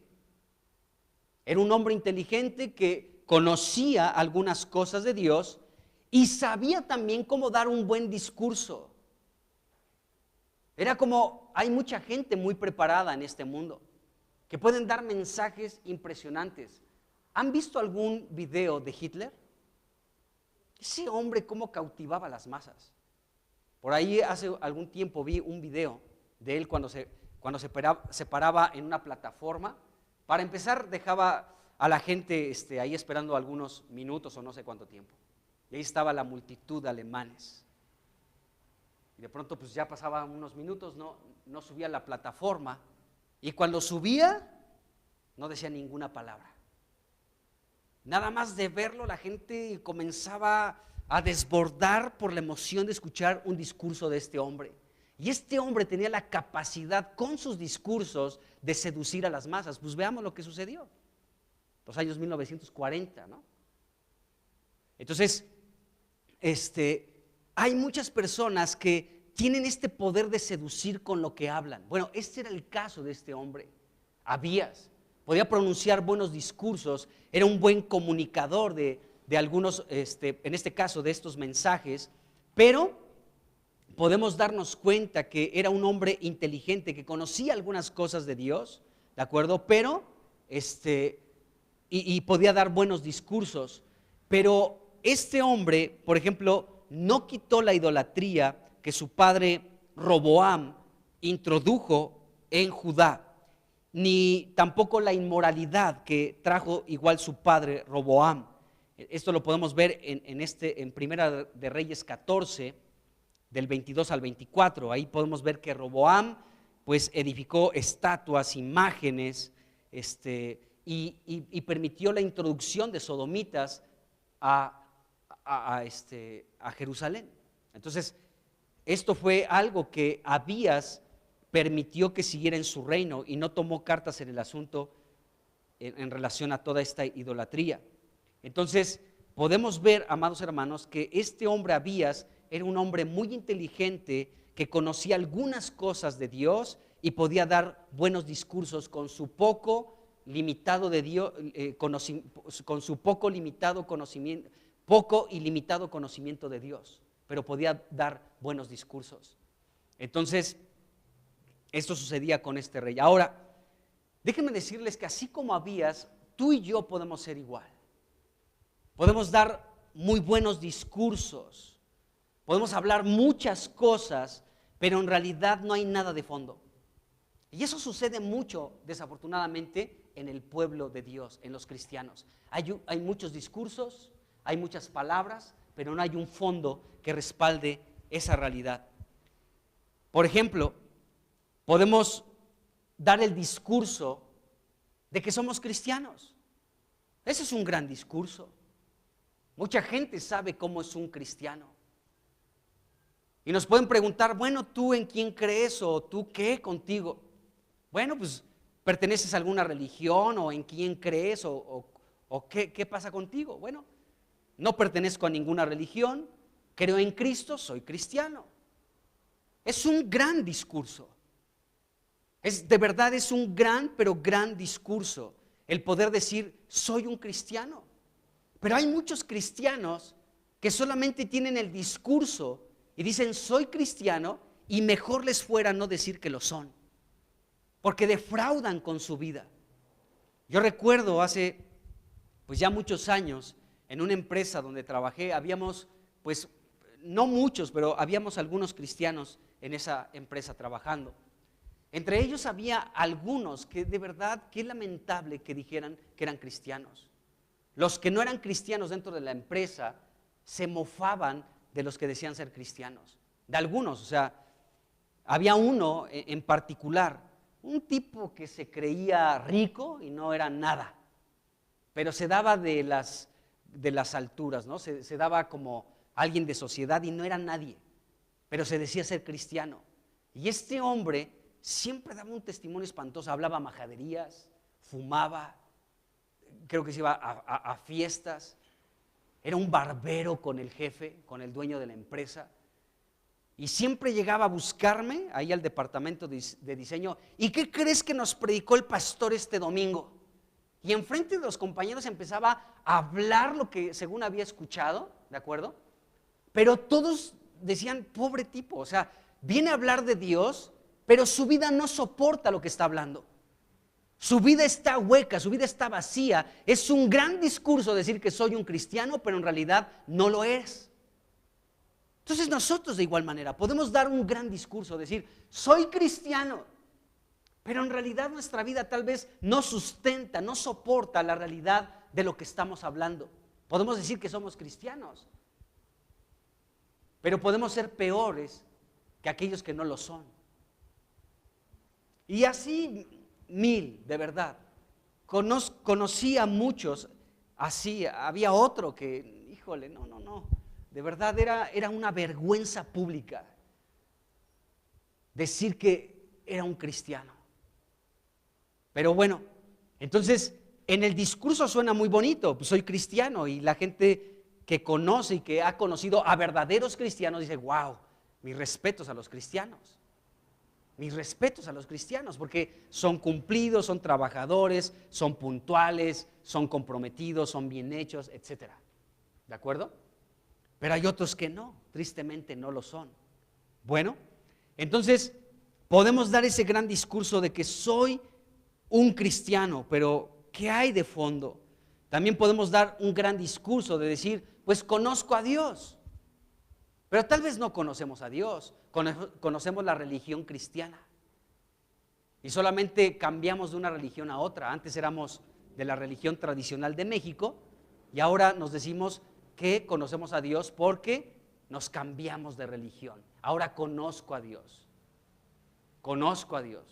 Era un hombre inteligente que conocía algunas cosas de Dios y sabía también cómo dar un buen discurso. Era como, hay mucha gente muy preparada en este mundo que pueden dar mensajes impresionantes. ¿Han visto algún video de Hitler? Ese hombre cómo cautivaba a las masas. Por ahí hace algún tiempo vi un video de él cuando se paraba en una plataforma. Para empezar, dejaba a la gente ahí esperando algunos minutos o no sé cuánto tiempo. Y ahí estaba la multitud de alemanes. Y de pronto pues ya pasaban unos minutos, no subía a la plataforma. Y cuando subía, no decía ninguna palabra. Nada más de verlo, la gente comenzaba a desbordar por la emoción de escuchar un discurso de este hombre. Y este hombre tenía la capacidad con sus discursos de seducir a las masas. Pues veamos lo que sucedió. Los años 1940, ¿no? Entonces, hay muchas personas que tienen este poder de seducir con lo que hablan. Bueno, este era el caso de este hombre, Abías. Podía pronunciar buenos discursos, era un buen comunicador de algunos, en este caso, de estos mensajes, pero podemos darnos cuenta que era un hombre inteligente, que conocía algunas cosas de Dios, ¿de acuerdo? Pero, y podía dar buenos discursos, pero este hombre, por ejemplo, no quitó la idolatría que su padre Roboam introdujo en Judá, ni tampoco la inmoralidad que trajo igual su padre Roboam. Esto lo podemos ver en Primera de Reyes 14, del 22 al 24. Ahí podemos ver que Roboam pues edificó estatuas, imágenes, y permitió la introducción de sodomitas a Jerusalén. Entonces, esto fue algo que Abías permitió que siguiera en su reino y no tomó cartas en el asunto en relación a toda esta idolatría. Entonces, podemos ver, amados hermanos, que este hombre Abías era un hombre muy inteligente que conocía algunas cosas de Dios y podía dar buenos discursos con su poco limitado de Dios, con su poco limitado conocimiento, poco y limitado conocimiento de Dios, pero podía dar buenos discursos. Entonces, esto sucedía con este rey. Ahora, déjenme decirles que así como Abías, tú y yo podemos ser igual. Podemos dar muy buenos discursos, podemos hablar muchas cosas, pero en realidad no hay nada de fondo. Y eso sucede mucho, desafortunadamente, en el pueblo de Dios, en los cristianos. Hay muchos discursos, hay muchas palabras, pero no hay un fondo que respalde esa realidad. Por ejemplo, podemos dar el discurso de que somos cristianos. Ese es un gran discurso. Mucha gente sabe cómo es un cristiano. Y nos pueden preguntar, bueno, ¿tú en quién crees o tú qué contigo? Bueno, pues, ¿perteneces a alguna religión o en quién crees o qué pasa contigo? Bueno, no pertenezco a ninguna religión, creo en Cristo, soy cristiano. Es un gran discurso. De verdad es un gran, pero gran discurso el poder decir, soy un cristiano. Pero hay muchos cristianos que solamente tienen el discurso y dicen, soy cristiano, y mejor les fuera no decir que lo son, porque defraudan con su vida. Yo recuerdo hace pues ya muchos años, en una empresa donde trabajé, habíamos pues no muchos, pero habíamos algunos cristianos en esa empresa trabajando. Entre ellos había algunos que de verdad, qué lamentable que dijeran que eran cristianos. Los que no eran cristianos dentro de la empresa se mofaban de los que decían ser cristianos. De algunos, o sea, había uno en particular, un tipo que se creía rico y no era nada, pero se daba de las alturas, ¿no? Se daba como alguien de sociedad y no era nadie, pero se decía ser cristiano. Y este hombre siempre daba un testimonio espantoso, hablaba majaderías, fumaba, creo que se iba a fiestas, era un barbero con el jefe, con el dueño de la empresa, y siempre llegaba a buscarme ahí al departamento de diseño. ¿Y qué crees que nos predicó el pastor este domingo? Y enfrente de los compañeros empezaba a hablar lo que según había escuchado, ¿de acuerdo? Pero todos decían, pobre tipo, o sea, viene a hablar de Dios, pero su vida no soporta lo que está hablando. Su vida está hueca, su vida está vacía. Es un gran discurso decir que soy un cristiano, pero en realidad no lo es. Entonces nosotros de igual manera podemos dar un gran discurso, decir, soy cristiano, pero en realidad nuestra vida tal vez no sustenta, no soporta la realidad de lo que estamos hablando. Podemos decir que somos cristianos, pero podemos ser peores que aquellos que no lo son. Y así mil, de verdad. Conocí a muchos así. Había otro que, híjole, no. De verdad era una vergüenza pública decir que era un cristiano. Pero bueno, entonces en el discurso suena muy bonito, pues soy cristiano, y la gente que conoce y que ha conocido a verdaderos cristianos dice, wow, mis respetos a los cristianos. Mis respetos a los cristianos, porque son cumplidos, son trabajadores, son puntuales, son comprometidos, son bien hechos, etcétera. ¿De acuerdo? Pero hay otros que no, tristemente no lo son. Bueno, entonces podemos dar ese gran discurso de que soy un cristiano, pero ¿qué hay de fondo? También podemos dar un gran discurso de decir, pues conozco a Dios, pero tal vez no conocemos a Dios, conocemos la religión cristiana y solamente cambiamos de una religión a otra. Antes éramos de la religión tradicional de México y ahora nos decimos que conocemos a Dios porque nos cambiamos de religión. Ahora conozco a Dios,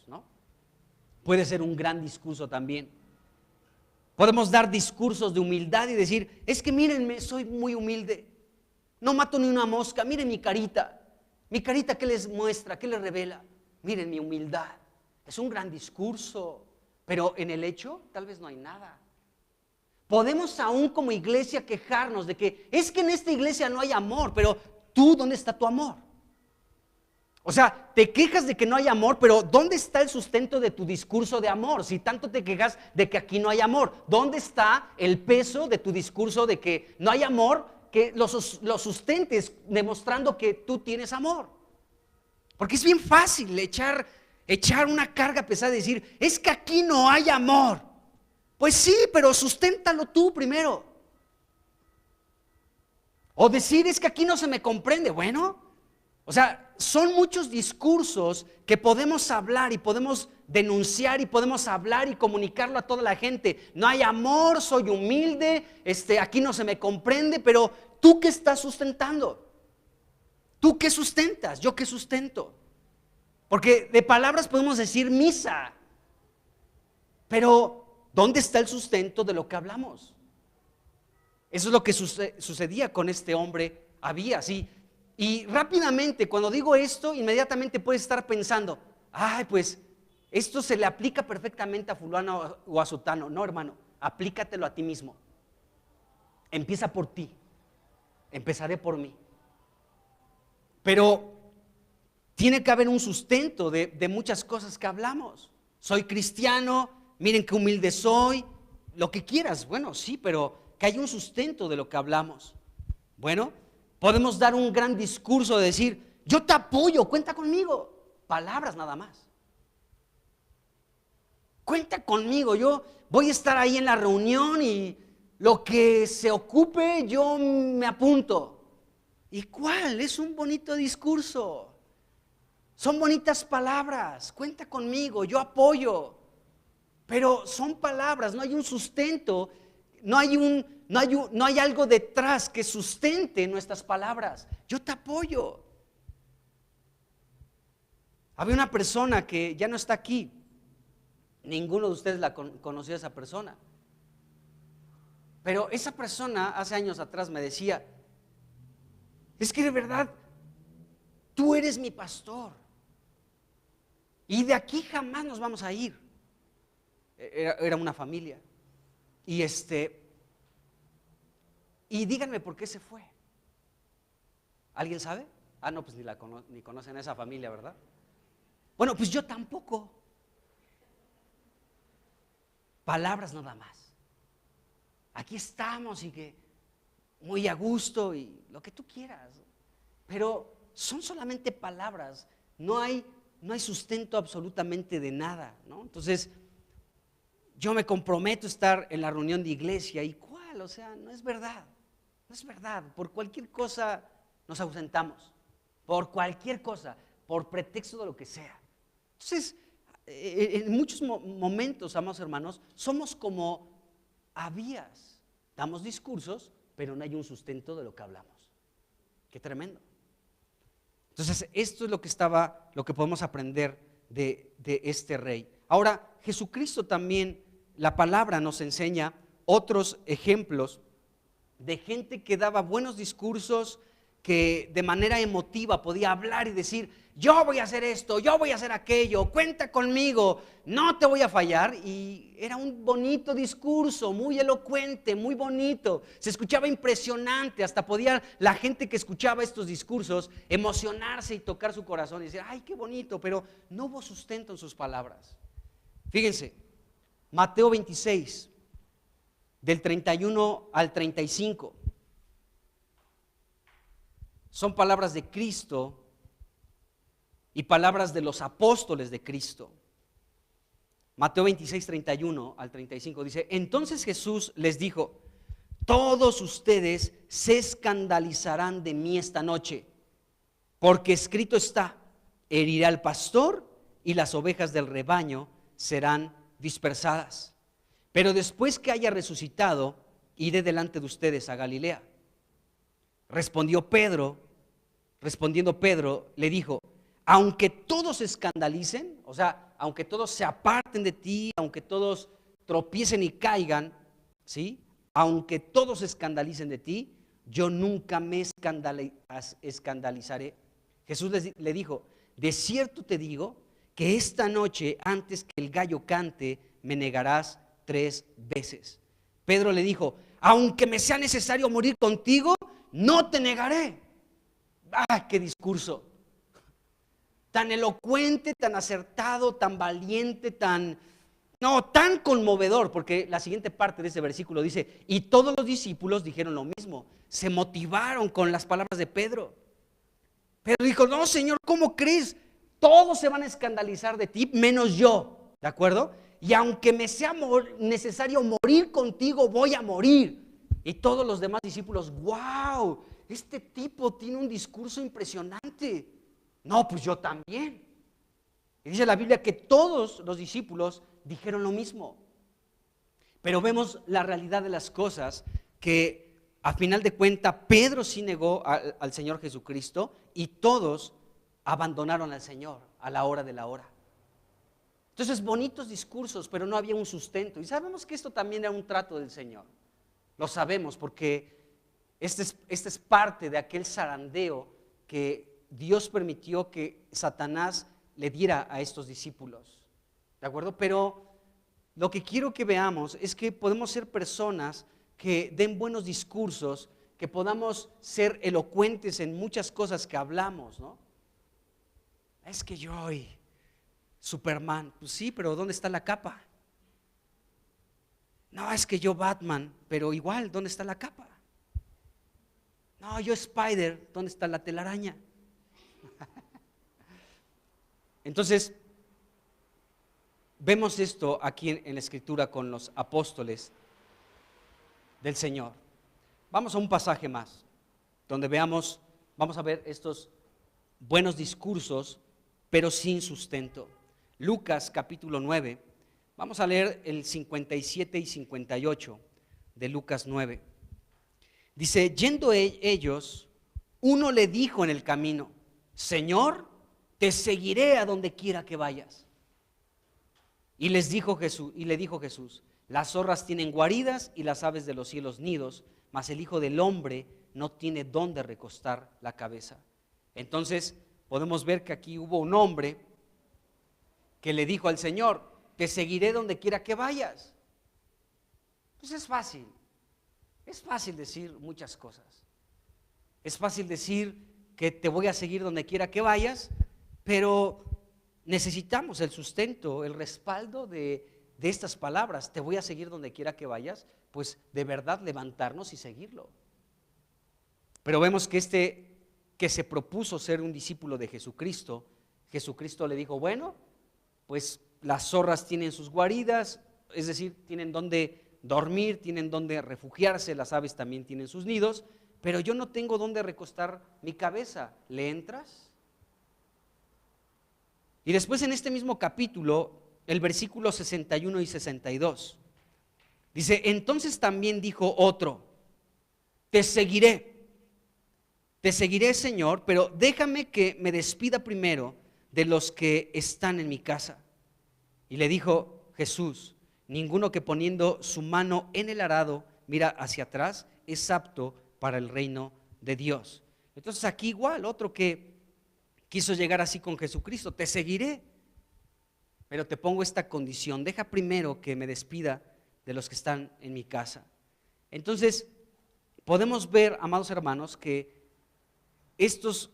¿no? Puede ser un gran discurso también. Podemos dar discursos de humildad y decir, es que mírenme, soy muy humilde, no mato ni una mosca, miren mi carita ¿qué les muestra? ¿Qué les revela? Miren mi humildad. Es un gran discurso, pero en el hecho tal vez no hay nada. Podemos aún como iglesia quejarnos de que es que en esta iglesia no hay amor, pero tú, ¿dónde está tu amor? O sea, te quejas de que no hay amor, pero ¿dónde está el sustento de tu discurso de amor? Si tanto te quejas de que aquí no hay amor, ¿dónde está el peso de tu discurso de que no hay amor, que lo sustentes demostrando que tú tienes amor? Porque es bien fácil echar una carga pesada y decir, es que aquí no hay amor. Pues sí, pero susténtalo tú primero. O decir, es que aquí no se me comprende. Bueno, o sea, son muchos discursos que podemos hablar y podemos denunciar y podemos hablar y comunicarlo a toda la gente. No hay amor, soy humilde, aquí no se me comprende, pero ¿tú qué estás sustentando? ¿Tú qué sustentas? ¿Yo qué sustento? Porque de palabras podemos decir misa, pero ¿dónde está el sustento de lo que hablamos? Eso es lo que sucedía con este hombre. Había así. Y rápidamente, cuando digo esto, inmediatamente puedes estar pensando, ay, pues esto se le aplica perfectamente a fulano o a sutano. No, hermano, aplícatelo a ti mismo. Empieza por ti. Empezaré por mí. Pero tiene que haber un sustento de muchas cosas que hablamos. Soy cristiano, miren qué humilde soy, lo que quieras. Bueno, sí, pero que hay un sustento de lo que hablamos. Bueno, podemos dar un gran discurso de decir, yo te apoyo, cuenta conmigo. Palabras nada más. Cuenta conmigo, yo voy a estar ahí en la reunión y lo que se ocupe yo me apunto. ¿Y cuál? Es un bonito discurso. Son bonitas palabras, cuenta conmigo, yo apoyo. Pero son palabras, no hay un sustento, no hay algo detrás que sustente nuestras palabras. Yo te apoyo. Había una persona que ya no está aquí. Ninguno de ustedes conoció a esa persona. Pero esa persona hace años atrás me decía, es que de verdad, tú eres mi pastor. Y de aquí jamás nos vamos a ir. Era una familia. Y díganme por qué se fue. ¿Alguien sabe? No, pues ni conocen a esa familia, ¿verdad? Bueno, pues yo tampoco. Palabras nada más. Aquí estamos y que muy a gusto y lo que tú quieras. Pero son solamente palabras. No hay sustento absolutamente de nada, ¿no? Entonces, yo me comprometo a estar en la reunión de iglesia. ¿Y cuál? O sea, no es verdad. No es verdad. Por cualquier cosa nos ausentamos. Por cualquier cosa. Por pretexto de lo que sea. Entonces, en muchos momentos, amados hermanos, somos como avías. Damos discursos, pero no hay un sustento de lo que hablamos. Qué tremendo. Entonces, esto es lo que podemos aprender de este rey. Ahora, Jesucristo también, la palabra nos enseña otros ejemplos de gente que daba buenos discursos, que de manera emotiva podía hablar y decir, yo voy a hacer esto, yo voy a hacer aquello, cuenta conmigo, no te voy a fallar. Y era un bonito discurso, muy elocuente, muy bonito, se escuchaba impresionante, hasta podía la gente que escuchaba estos discursos emocionarse y tocar su corazón y decir, ay, qué bonito, pero no hubo sustento en sus palabras. Fíjense, Mateo 26, del 31 al 35. Son palabras de Cristo y palabras de los apóstoles de Cristo. Mateo 26, 31 al 35 dice, entonces Jesús les dijo, todos ustedes se escandalizarán de mí esta noche, porque escrito está, heriré al pastor y las ovejas del rebaño serán dispersadas. Pero después que haya resucitado, iré delante de ustedes a Galilea. Respondiendo Pedro, le dijo, aunque todos se escandalicen, o sea, aunque todos se aparten de ti, aunque todos tropiecen y caigan, ¿sí? Aunque todos se escandalicen de ti, yo nunca me escandalizaré. Jesús le dijo, de cierto te digo que esta noche, antes que el gallo cante, me negarás 3 veces. Pedro le dijo, aunque me sea necesario morir contigo, no te negaré. ¡Ah, qué discurso! Tan elocuente, tan acertado, tan valiente, tan conmovedor, porque la siguiente parte de ese versículo dice, y todos los discípulos dijeron lo mismo, se motivaron con las palabras de Pedro. Pedro dijo, no, Señor, ¿cómo crees? Todos se van a escandalizar de ti, menos yo, ¿de acuerdo? Y aunque me sea necesario morir contigo, voy a morir. Y todos los demás discípulos, wow, este tipo tiene un discurso impresionante. No, pues yo también. Y dice la Biblia que todos los discípulos dijeron lo mismo. Pero vemos la realidad de las cosas, que a final de cuentas Pedro sí negó al Señor Jesucristo y todos abandonaron al Señor a la hora de la hora. Entonces, bonitos discursos, pero no había un sustento. Y sabemos que esto también era un trato del Señor. Lo sabemos porque este es parte de aquel zarandeo que Dios permitió que Satanás le diera a estos discípulos. ¿De acuerdo? Pero lo que quiero que veamos es que podemos ser personas que den buenos discursos, que podamos ser elocuentes en muchas cosas que hablamos, ¿no? Es que yo hoy, Superman, pues sí, pero ¿dónde está la capa? No, es que yo Batman, pero igual, ¿dónde está la capa? No, yo Spider, ¿dónde está la telaraña? Entonces, vemos esto aquí en la Escritura con los apóstoles del Señor. Vamos a un pasaje más, donde vamos a ver estos buenos discursos pero sin sustento. Lucas capítulo 9, vamos a leer el 57 y 58 de Lucas 9. Dice, yendo ellos, uno le dijo en el camino, Señor, te seguiré a donde quiera que vayas. Y le dijo Jesús, las zorras tienen guaridas y las aves de los cielos nidos, mas el Hijo del Hombre no tiene dónde recostar la cabeza. Entonces podemos ver que aquí hubo un hombre que le dijo al Señor, te seguiré donde quiera que vayas. Pues es fácil decir muchas cosas. Es fácil decir que te voy a seguir donde quiera que vayas, pero necesitamos el sustento, el respaldo de estas palabras, te voy a seguir donde quiera que vayas, pues de verdad levantarnos y seguirlo. Pero vemos que que se propuso ser un discípulo de Jesucristo, Jesucristo le dijo, bueno, pues las zorras tienen sus guaridas, es decir, tienen donde dormir, tienen donde refugiarse, las aves también tienen sus nidos, pero yo no tengo donde recostar mi cabeza, ¿le entras? Y después en este mismo capítulo, el versículo 61 y 62, dice, entonces también dijo otro, te seguiré, Señor, pero déjame que me despida primero de los que están en mi casa. Y le dijo Jesús, ninguno que poniendo su mano en el arado mira hacia atrás es apto para el reino de Dios. Entonces aquí igual, otro que quiso llegar así con Jesucristo, te seguiré, pero te pongo esta condición, deja primero que me despida de los que están en mi casa. Entonces podemos ver, amados hermanos, que estas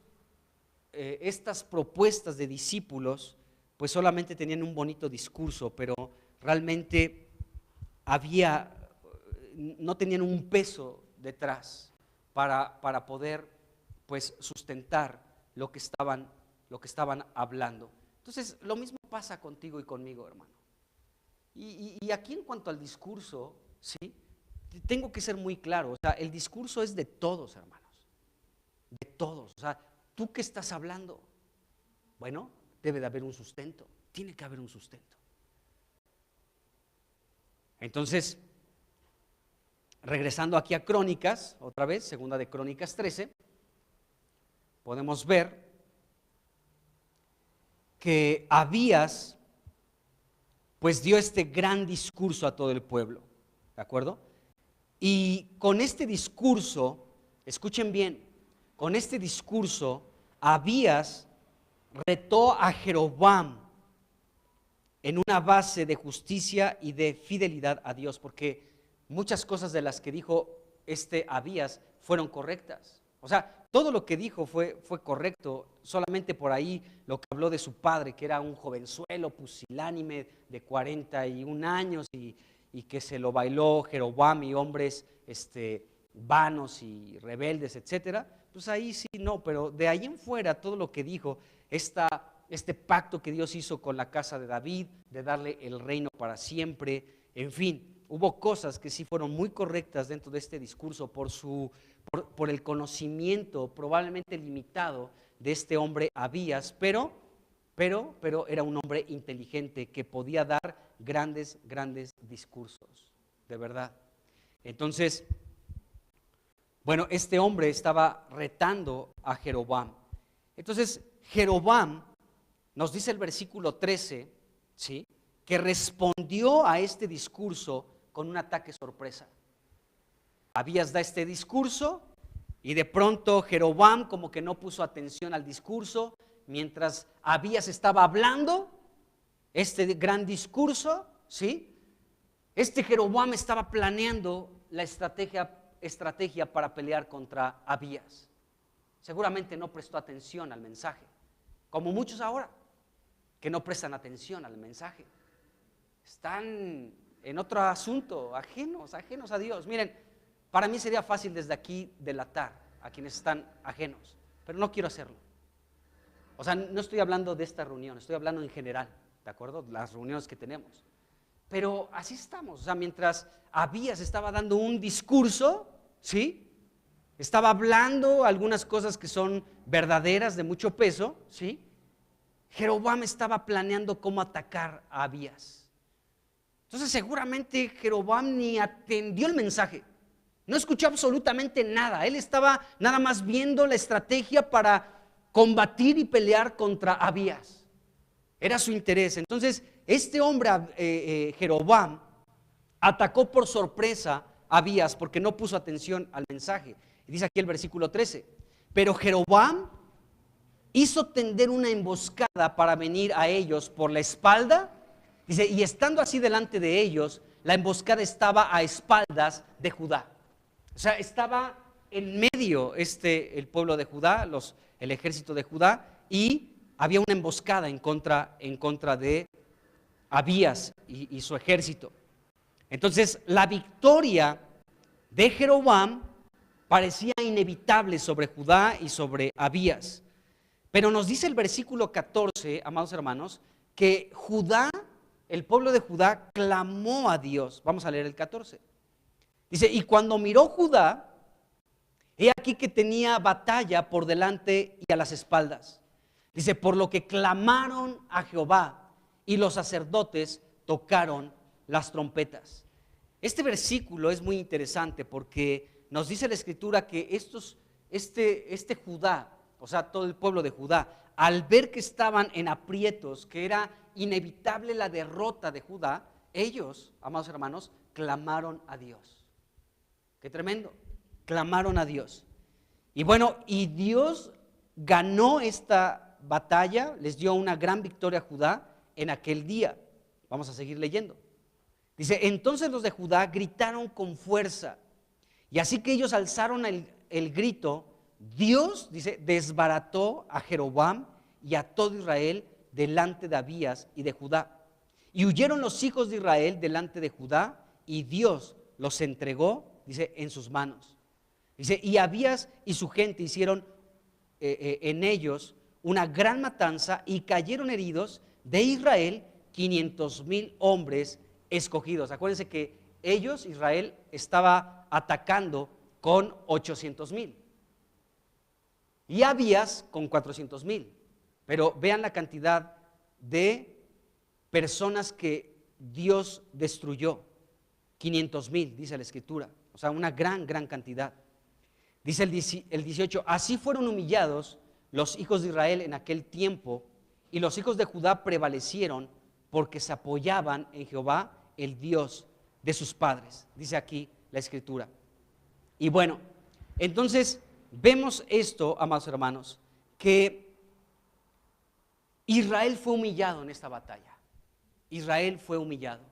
propuestas de discípulos pues solamente tenían un bonito discurso, pero realmente no tenían un peso detrás para poder pues sustentar lo que estaban hablando. Entonces lo mismo pasa contigo y conmigo, hermano. Y aquí en cuanto al discurso, ¿sí? Tengo que ser muy claro, o sea, el discurso es de todos, hermanos, de todos. O sea, ¿tú qué estás hablando? Bueno, debe de haber un sustento, tiene que haber un sustento. Entonces, regresando aquí a Crónicas, otra vez, segunda de Crónicas 13, podemos ver que Abías pues dio este gran discurso a todo el pueblo, ¿de acuerdo? Y con este discurso, escuchen bien, con este discurso Abías retó a Jeroboam en una base de justicia y de fidelidad a Dios, porque muchas cosas de las que dijo Abías fueron correctas. O sea, todo lo que dijo fue correcto, solamente por ahí lo que habló de su padre, que era un jovenzuelo pusilánime de 41 años y que se lo bailó Jeroboam y hombres vanos y rebeldes, etcétera. Pues ahí sí no, pero de ahí en fuera todo lo que dijo, este pacto que Dios hizo con la casa de David, de darle el reino para siempre, en fin, hubo cosas que sí fueron muy correctas dentro de este discurso por el conocimiento probablemente limitado de este hombre Abías, pero era un hombre inteligente que podía dar grandes discursos, de verdad. Entonces, bueno, este hombre estaba retando a Jeroboam. Entonces, Jeroboam, nos dice el versículo 13, ¿sí?, que respondió a este discurso con un ataque sorpresa. Abías da este discurso y de pronto Jeroboam como que no puso atención al discurso, mientras Abías estaba hablando este gran discurso, ¿sí? Jeroboam estaba planeando la estrategia para pelear contra Abías. Seguramente no prestó atención al mensaje, como muchos ahora que no prestan atención al mensaje. Están en otro asunto, ajenos a Dios. Miren, para mí sería fácil desde aquí delatar a quienes están ajenos, pero no quiero hacerlo. O sea, no estoy hablando de esta reunión, estoy hablando en general, ¿de acuerdo? Las reuniones que tenemos. Pero así estamos, o sea, mientras Abías estaba dando un discurso, ¿sí?, estaba hablando algunas cosas que son verdaderas, de mucho peso, ¿sí?, Jeroboam estaba planeando cómo atacar a Abías. Entonces seguramente Jeroboam ni atendió el mensaje, no escuchó absolutamente nada. Él estaba nada más viendo la estrategia para combatir y pelear contra Abías. Era su interés. Entonces este hombre, Jeroboam, atacó por sorpresa a Abías porque no puso atención al mensaje. Y dice aquí el versículo 13, pero Jeroboam hizo tender una emboscada para venir a ellos por la espalda. Dice, y estando así delante de ellos, la emboscada estaba a espaldas de Judá. O sea, estaba en medio el pueblo de Judá, el ejército de Judá, y había una emboscada en contra de Abías y su ejército. Entonces, la victoria de Jeroboam parecía inevitable sobre Judá y sobre Abías. Pero nos dice el versículo 14, amados hermanos, que Judá, el pueblo de Judá, clamó a Dios. Vamos a leer el 14. Dice, y cuando miró Judá, he aquí que tenía batalla por delante y a las espaldas. Dice, por lo que clamaron a Jehová y los sacerdotes tocaron las trompetas. Este versículo es muy interesante porque nos dice la Escritura que este Judá, o sea, todo el pueblo de Judá, al ver que estaban en aprietos, que era inevitable la derrota de Judá, ellos, amados hermanos, clamaron a Dios. Qué tremendo, clamaron a Dios. Y bueno, y Dios ganó esta batalla, les dio una gran victoria a Judá en aquel día. Vamos a seguir leyendo. Dice, entonces los de Judá gritaron con fuerza, y así que ellos alzaron el grito, Dios, dice, desbarató a Jeroboam y a todo Israel delante de Abías y de Judá. Y huyeron los hijos de Israel delante de Judá, y Dios los entregó, dice, en sus manos. Dice, y Abías y su gente hicieron en ellos una gran matanza, y cayeron heridos de Israel 500,000 hombres escogidos. Acuérdense que ellos, Israel, estaba atacando con 800,000 y Abías con 400,000. Pero vean la cantidad de personas que Dios destruyó. 500,000, dice la Escritura. O sea, una gran cantidad. Dice el 18, así fueron humillados los hijos de Israel en aquel tiempo, y los hijos de Judá prevalecieron porque se apoyaban en Jehová, el Dios de sus padres. Dice aquí la Escritura. Y bueno, entonces vemos esto, amados hermanos, que Israel fue humillado en esta batalla. Israel fue humillado.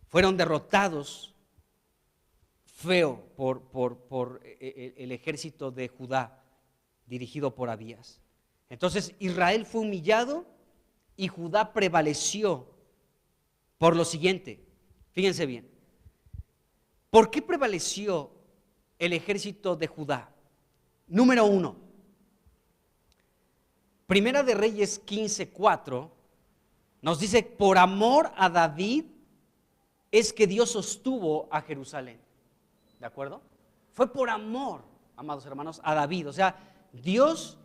Fueron derrotados feo por el ejército de Judá dirigido por Abías. Entonces Israel fue humillado y Judá prevaleció por lo siguiente. Fíjense bien. ¿Por qué prevaleció el ejército de Judá? Número 1. Primera de Reyes 15:4 nos dice, por amor a David es que Dios sostuvo a Jerusalén. ¿De acuerdo? Fue por amor, amados hermanos, a David. O sea, Dios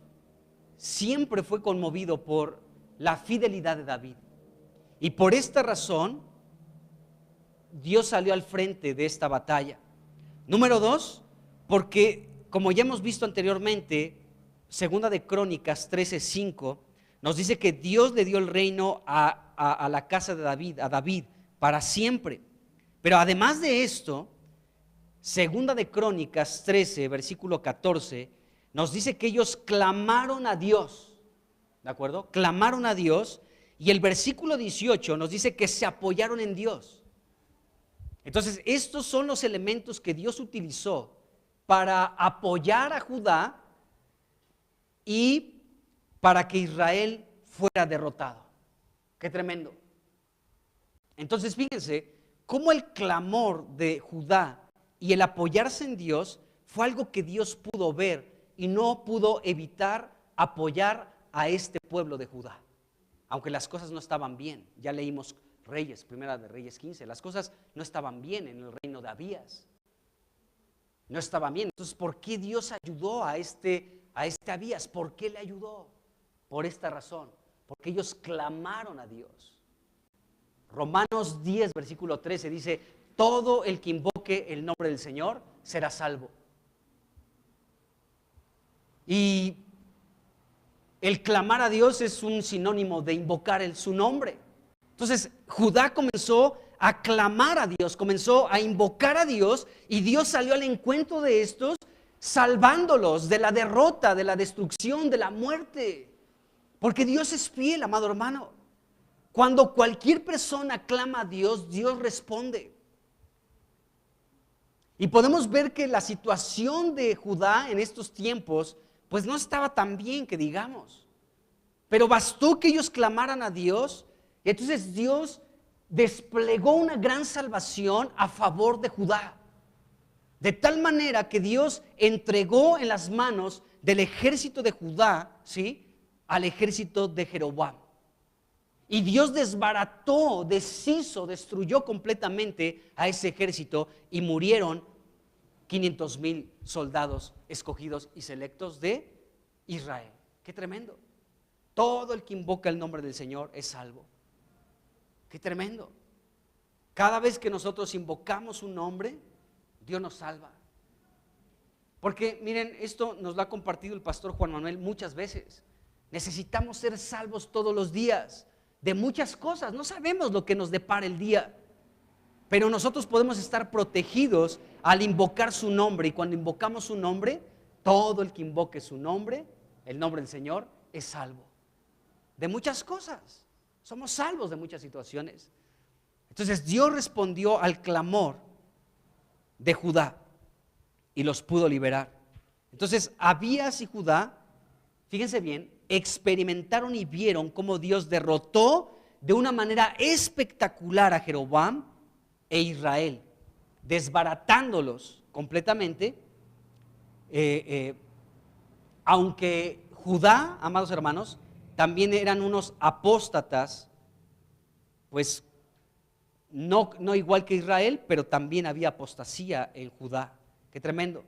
siempre fue conmovido por la fidelidad de David. Y por esta razón, Dios salió al frente de esta batalla. Número 2, porque como ya hemos visto anteriormente, Segunda de Crónicas 13:5, nos dice que Dios le dio el reino a la casa de David, a David, para siempre. Pero además de esto, Segunda de Crónicas 13, versículo 14, nos dice que ellos clamaron a Dios, ¿de acuerdo? Clamaron a Dios, y el versículo 18 nos dice que se apoyaron en Dios. Entonces, estos son los elementos que Dios utilizó para apoyar a Judá y para que Israel fuera derrotado. ¡Qué tremendo! Entonces, fíjense cómo el clamor de Judá y el apoyarse en Dios fue algo que Dios pudo ver y no pudo evitar apoyar a este pueblo de Judá. Aunque las cosas no estaban bien, ya leímos Reyes, Primera de Reyes 15, las cosas no estaban bien en el reino de Abías. No estaban bien. Entonces, ¿por qué Dios ayudó a este Abías? ¿Por qué le ayudó? Por esta razón, porque ellos clamaron a Dios. Romanos 10, versículo 13 dice, todo el que invoque el nombre del Señor será salvo. Y el clamar a Dios es un sinónimo de invocar su nombre. Entonces Judá comenzó a clamar a Dios, comenzó a invocar a Dios, y Dios salió al encuentro de estos, salvándolos de la derrota, de la destrucción, de la muerte. Porque Dios es fiel, amado hermano. Cuando cualquier persona clama a Dios, Dios responde. Y podemos ver que la situación de Judá en estos tiempos, pues no estaba tan bien que digamos. Pero bastó que ellos clamaran a Dios, y entonces Dios desplegó una gran salvación a favor de Judá. De tal manera que Dios entregó en las manos del ejército de Judá, ¿sí?, al ejército de Jeroboam. Y Dios desbarató, deshizo, destruyó completamente a ese ejército, y murieron 500,000 soldados escogidos y selectos de Israel. ¡Qué tremendo! Todo el que invoca el nombre del Señor es salvo. ¡Qué tremendo! Cada vez que nosotros invocamos un nombre, Dios nos salva. Porque miren, esto nos lo ha compartido el pastor Juan Manuel muchas veces. Necesitamos ser salvos todos los días de muchas cosas. No sabemos lo que nos depara el día, pero nosotros podemos estar protegidos al invocar su nombre. Y cuando invocamos su nombre, todo el que invoque su nombre, el nombre del Señor, es salvo de muchas cosas. Somos salvos de muchas situaciones. Entonces Dios respondió al clamor de Judá y los pudo liberar. Entonces Abías y Judá, fíjense bien, experimentaron y vieron cómo Dios derrotó de una manera espectacular a Jeroboam e Israel, desbaratándolos completamente. Aunque Judá, amados hermanos, también eran unos apóstatas, pues no igual que Israel, pero también había apostasía en Judá. Qué tremendo.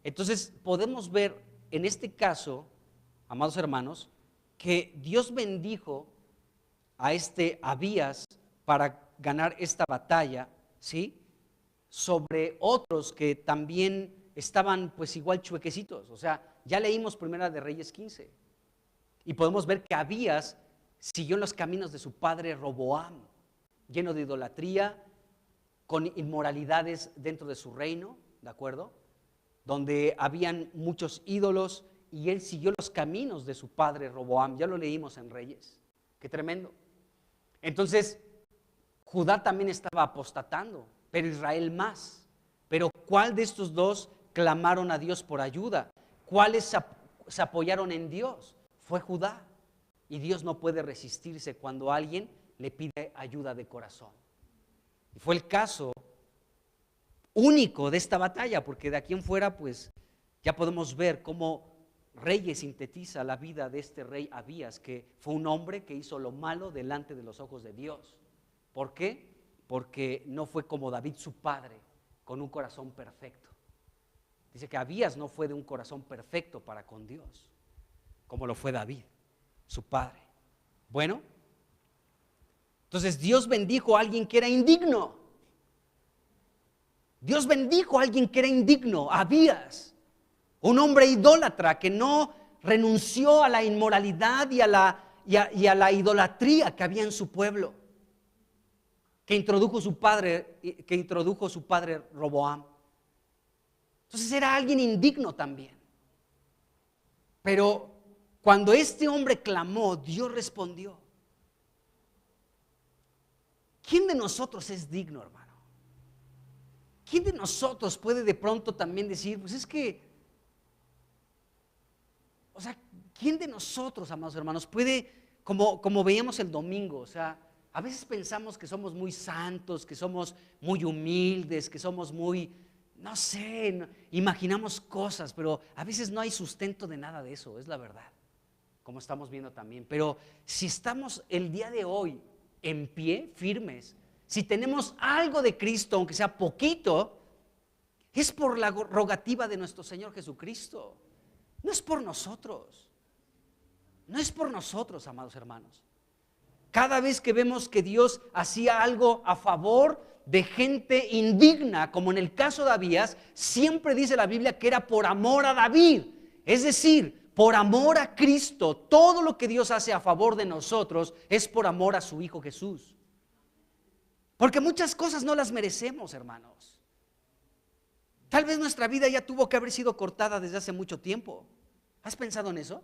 Entonces podemos ver en este caso, amados hermanos, que Dios bendijo a este Abías para ganar esta batalla, ¿sí?, sobre otros que también estaban pues igual chuequecitos. O sea, ya leímos Primera de Reyes 15 y podemos ver que Abías siguió en los caminos de su padre Roboam, lleno de idolatría, con inmoralidades dentro de su reino, ¿de acuerdo?, donde habían muchos ídolos, y él siguió los caminos de su padre Roboam. Ya lo leímos en Reyes. Qué tremendo. Entonces Judá también estaba apostatando, pero Israel más. Pero ¿cuál de estos dos clamaron a Dios por ayuda? ¿Cuáles se apoyaron en Dios? Fue Judá. Y Dios no puede resistirse cuando alguien le pide ayuda de corazón. Y fue el caso único de esta batalla, porque de aquí en fuera pues ya podemos ver cómo Reyes sintetiza la vida de este rey Abías, que fue un hombre que hizo lo malo delante de los ojos de Dios. ¿Por qué? Porque no fue como David su padre, con un corazón perfecto. Dice que Abías no fue de un corazón perfecto para con Dios, como lo fue David, su padre. Bueno, entonces Dios bendijo a alguien que era indigno. Dios bendijo a alguien que era indigno, Abías, un hombre idólatra que no renunció a la inmoralidad y a la idolatría que había en su pueblo, que introdujo su padre Roboam. Entonces era alguien indigno también. Pero cuando este hombre clamó, Dios respondió. ¿Quién de nosotros es digno, hermano? ¿Quién de nosotros puede de pronto también decir, pues es que, o sea, ¿quién de nosotros, amados hermanos, puede, como veíamos el domingo, o sea, a veces pensamos que somos muy santos, que somos muy humildes, que somos muy, no sé, imaginamos cosas, pero a veces no hay sustento de nada de eso, es la verdad, como estamos viendo también. Pero si estamos el día de hoy en pie, firmes, si tenemos algo de Cristo, aunque sea poquito, es por la rogativa de nuestro Señor Jesucristo. No es por nosotros. No es por nosotros, amados hermanos. Cada vez que vemos que Dios hacía algo a favor de gente indigna, como en el caso de Abías, siempre dice la Biblia que era por amor a David. Es decir, por amor a Cristo. Todo lo que Dios hace a favor de nosotros es por amor a su Hijo Jesús. Porque muchas cosas no las merecemos, hermanos. Tal vez nuestra vida ya tuvo que haber sido cortada desde hace mucho tiempo. ¿Has pensado en eso?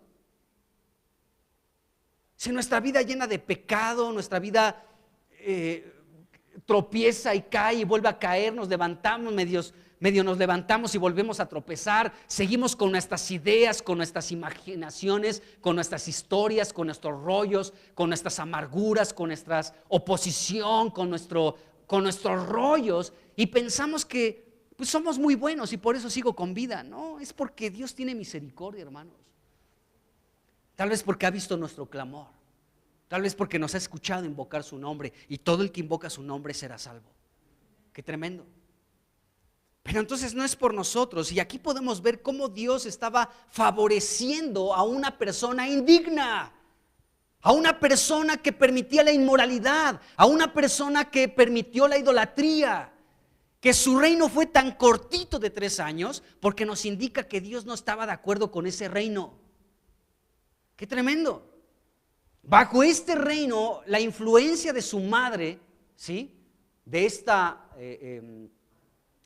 Si nuestra vida llena de pecado, nuestra vida tropieza y cae y vuelve a caer, nos levantamos, medio nos levantamos y volvemos a tropezar, seguimos con nuestras ideas, con nuestras imaginaciones, con nuestras historias, con nuestros rollos, con nuestras amarguras, con nuestra oposición, con nuestros rollos, y pensamos que pues somos muy buenos y por eso sigo con vida. No, es porque Dios tiene misericordia, hermanos. Tal vez porque ha visto nuestro clamor, tal vez porque nos ha escuchado invocar su nombre, y todo el que invoca su nombre será salvo. Qué tremendo. Pero entonces no es por nosotros, y aquí podemos ver cómo Dios estaba favoreciendo a una persona indigna, a una persona que permitía la inmoralidad, a una persona que permitió la idolatría, que su reino fue tan cortito de 3 años, porque nos indica que Dios no estaba de acuerdo con ese reino. Qué tremendo. Bajo este reino, la influencia de su madre, ¿sí?, de esta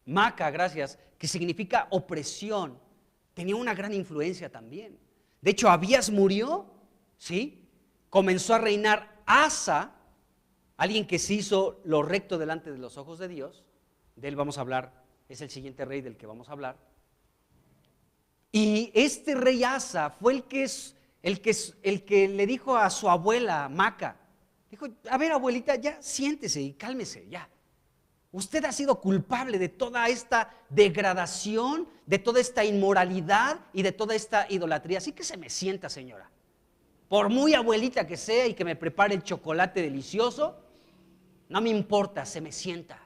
Maca, gracias, que significa opresión, tenía una gran influencia también. De hecho, Abías murió, ¿sí? Comenzó a reinar Asa, alguien que se hizo lo recto delante de los ojos de Dios. De él vamos a hablar, es el siguiente rey del que vamos a hablar. Y este rey Asa fue el que le dijo a su abuela Maca, dijo: a ver, abuelita, ya siéntese y cálmese, ya. Usted ha sido culpable de toda esta degradación, de toda esta inmoralidad y de toda esta idolatría. Así que se me sienta, señora. Por muy abuelita que sea y que me prepare el chocolate delicioso, no me importa, se me sienta.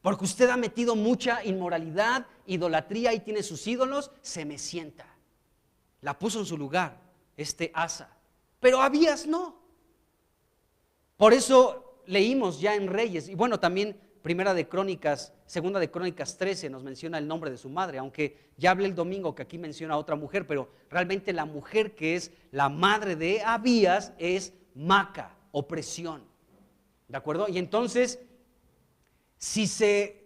Porque usted ha metido mucha inmoralidad, idolatría y tiene sus ídolos, se me sienta. La puso en su lugar, Asa. Pero Abías no. Por eso leímos ya en Reyes, y bueno, también Segunda de Crónicas 13 nos menciona el nombre de su madre, aunque ya hablé el domingo que aquí menciona a otra mujer, pero realmente la mujer que es la madre de Abías es Maca, opresión. ¿De acuerdo? Y entonces, si se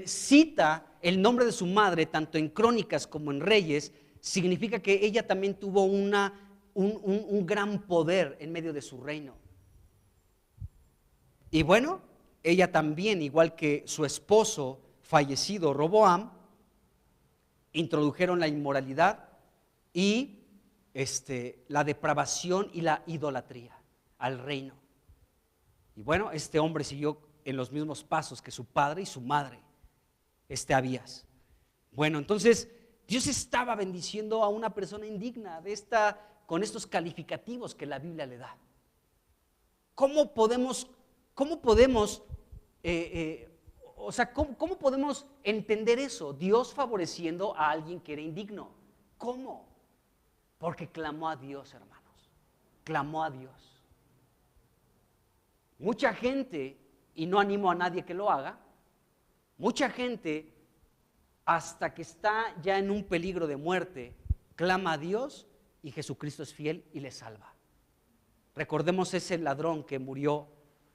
cita el nombre de su madre, tanto en Crónicas como en Reyes, significa que ella también tuvo un gran poder en medio de su reino. Y bueno, ella también, igual que su esposo fallecido Roboam, introdujeron la inmoralidad y la depravación y la idolatría al reino. Y bueno, este hombre siguió en los mismos pasos que su padre y su madre, Abías. Bueno, entonces Dios estaba bendiciendo a una persona indigna con estos calificativos que la Biblia le da. ¿Cómo podemos entender eso? Dios favoreciendo a alguien que era indigno. ¿Cómo? Porque clamó a Dios, hermanos. Clamó a Dios. Mucha gente, y no animo a nadie que lo haga, mucha gente, hasta que está ya en un peligro de muerte, clama a Dios y Jesucristo es fiel y le salva. Recordemos ese ladrón que murió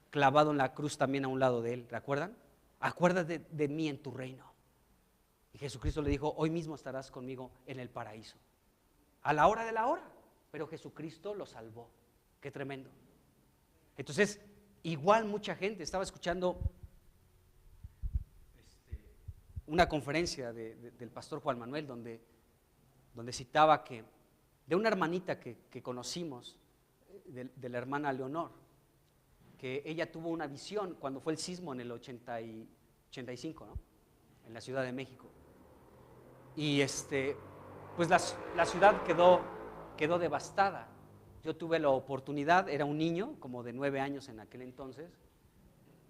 clavado en la cruz también a un lado de él, ¿recuerdan? Acuérdate de mí en tu reino. Y Jesucristo le dijo: hoy mismo estarás conmigo en el paraíso. A la hora de la hora, pero Jesucristo lo salvó. Qué tremendo. Entonces, igual mucha gente, estaba escuchando una conferencia del pastor Juan Manuel donde citaba que de una hermanita que conocimos, de la hermana Leonor, que ella tuvo una visión cuando fue el sismo en el 85, ¿no?, en la Ciudad de México. Y pues la ciudad quedó devastada. Yo tuve la oportunidad, era un niño como de 9 años en aquel entonces,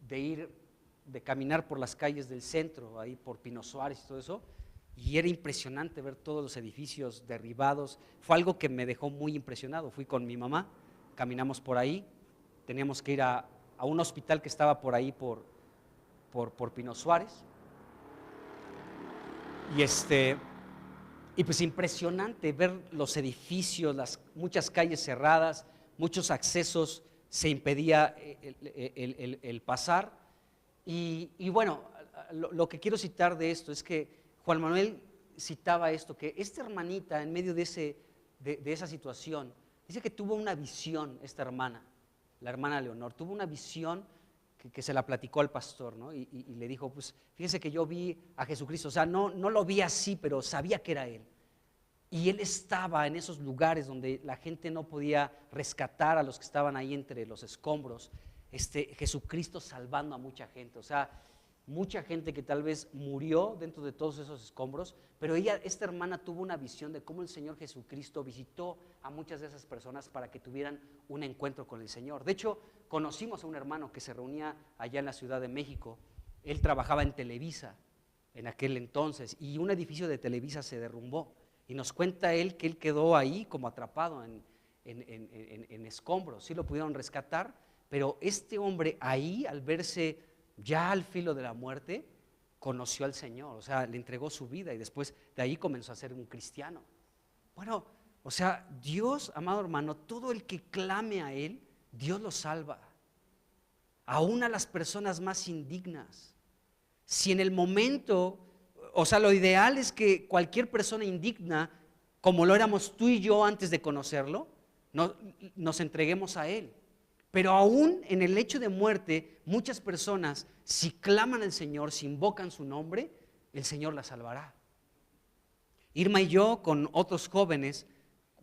de caminar por las calles del centro, ahí por Pino Suárez y todo eso, y era impresionante ver todos los edificios derribados. Fue algo que me dejó muy impresionado. Fui con mi mamá, caminamos por ahí, teníamos que ir a un hospital que estaba por ahí por Pino Suárez, y pues impresionante ver los edificios, muchas calles cerradas, muchos accesos, se impedía el pasar. Y bueno, lo que quiero citar de esto es que Juan Manuel citaba esto, que esta hermanita en medio de esa situación, dice que tuvo una visión, esta hermana, la hermana Leonor, tuvo una visión que se la platicó al pastor, ¿no? Y le dijo, pues fíjese que yo vi a Jesucristo, o sea, no lo vi así, pero sabía que era Él. Y Él estaba en esos lugares donde la gente no podía rescatar a los que estaban ahí entre los escombros. Jesucristo salvando a mucha gente, o sea, mucha gente que tal vez murió dentro de todos esos escombros, pero esta hermana tuvo una visión de cómo el Señor Jesucristo visitó a muchas de esas personas para que tuvieran un encuentro con el Señor. De hecho, conocimos a un hermano que se reunía allá en la Ciudad de México. Él trabajaba en Televisa en aquel entonces y un edificio de Televisa se derrumbó. Y nos cuenta él que él quedó ahí como atrapado en escombros. Sí lo pudieron rescatar, pero este hombre ahí, al verse ya al filo de la muerte, conoció al Señor, o sea, le entregó su vida y después de ahí comenzó a ser un cristiano. Bueno, o sea, Dios, amado hermano, todo el que clame a Él, Dios lo salva. Aún a las personas más indignas. Si en el momento, o sea, lo ideal es que cualquier persona indigna, como lo éramos tú y yo antes de conocerlo, nos entreguemos a Él. Pero aún en el hecho de muerte, muchas personas, si claman al Señor, si invocan su nombre, el Señor las salvará. Irma y yo, con otros jóvenes,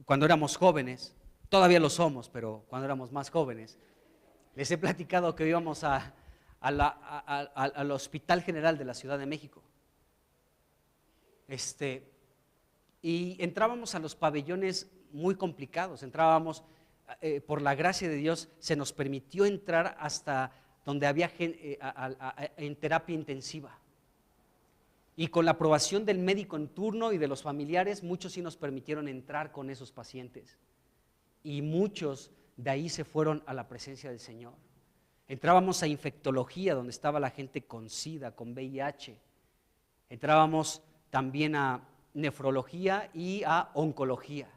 cuando éramos jóvenes, todavía lo somos, pero cuando éramos más jóvenes, les he platicado que íbamos al Hospital General de la Ciudad de México. Y entrábamos a los pabellones muy complicados, entrábamos, por la gracia de Dios, se nos permitió entrar hasta donde había en terapia intensiva. Y con la aprobación del médico en turno y de los familiares, muchos sí nos permitieron entrar con esos pacientes. Y muchos de ahí se fueron a la presencia del Señor. Entrábamos a infectología, donde estaba la gente con SIDA, con VIH. Entrábamos también a nefrología y a oncología.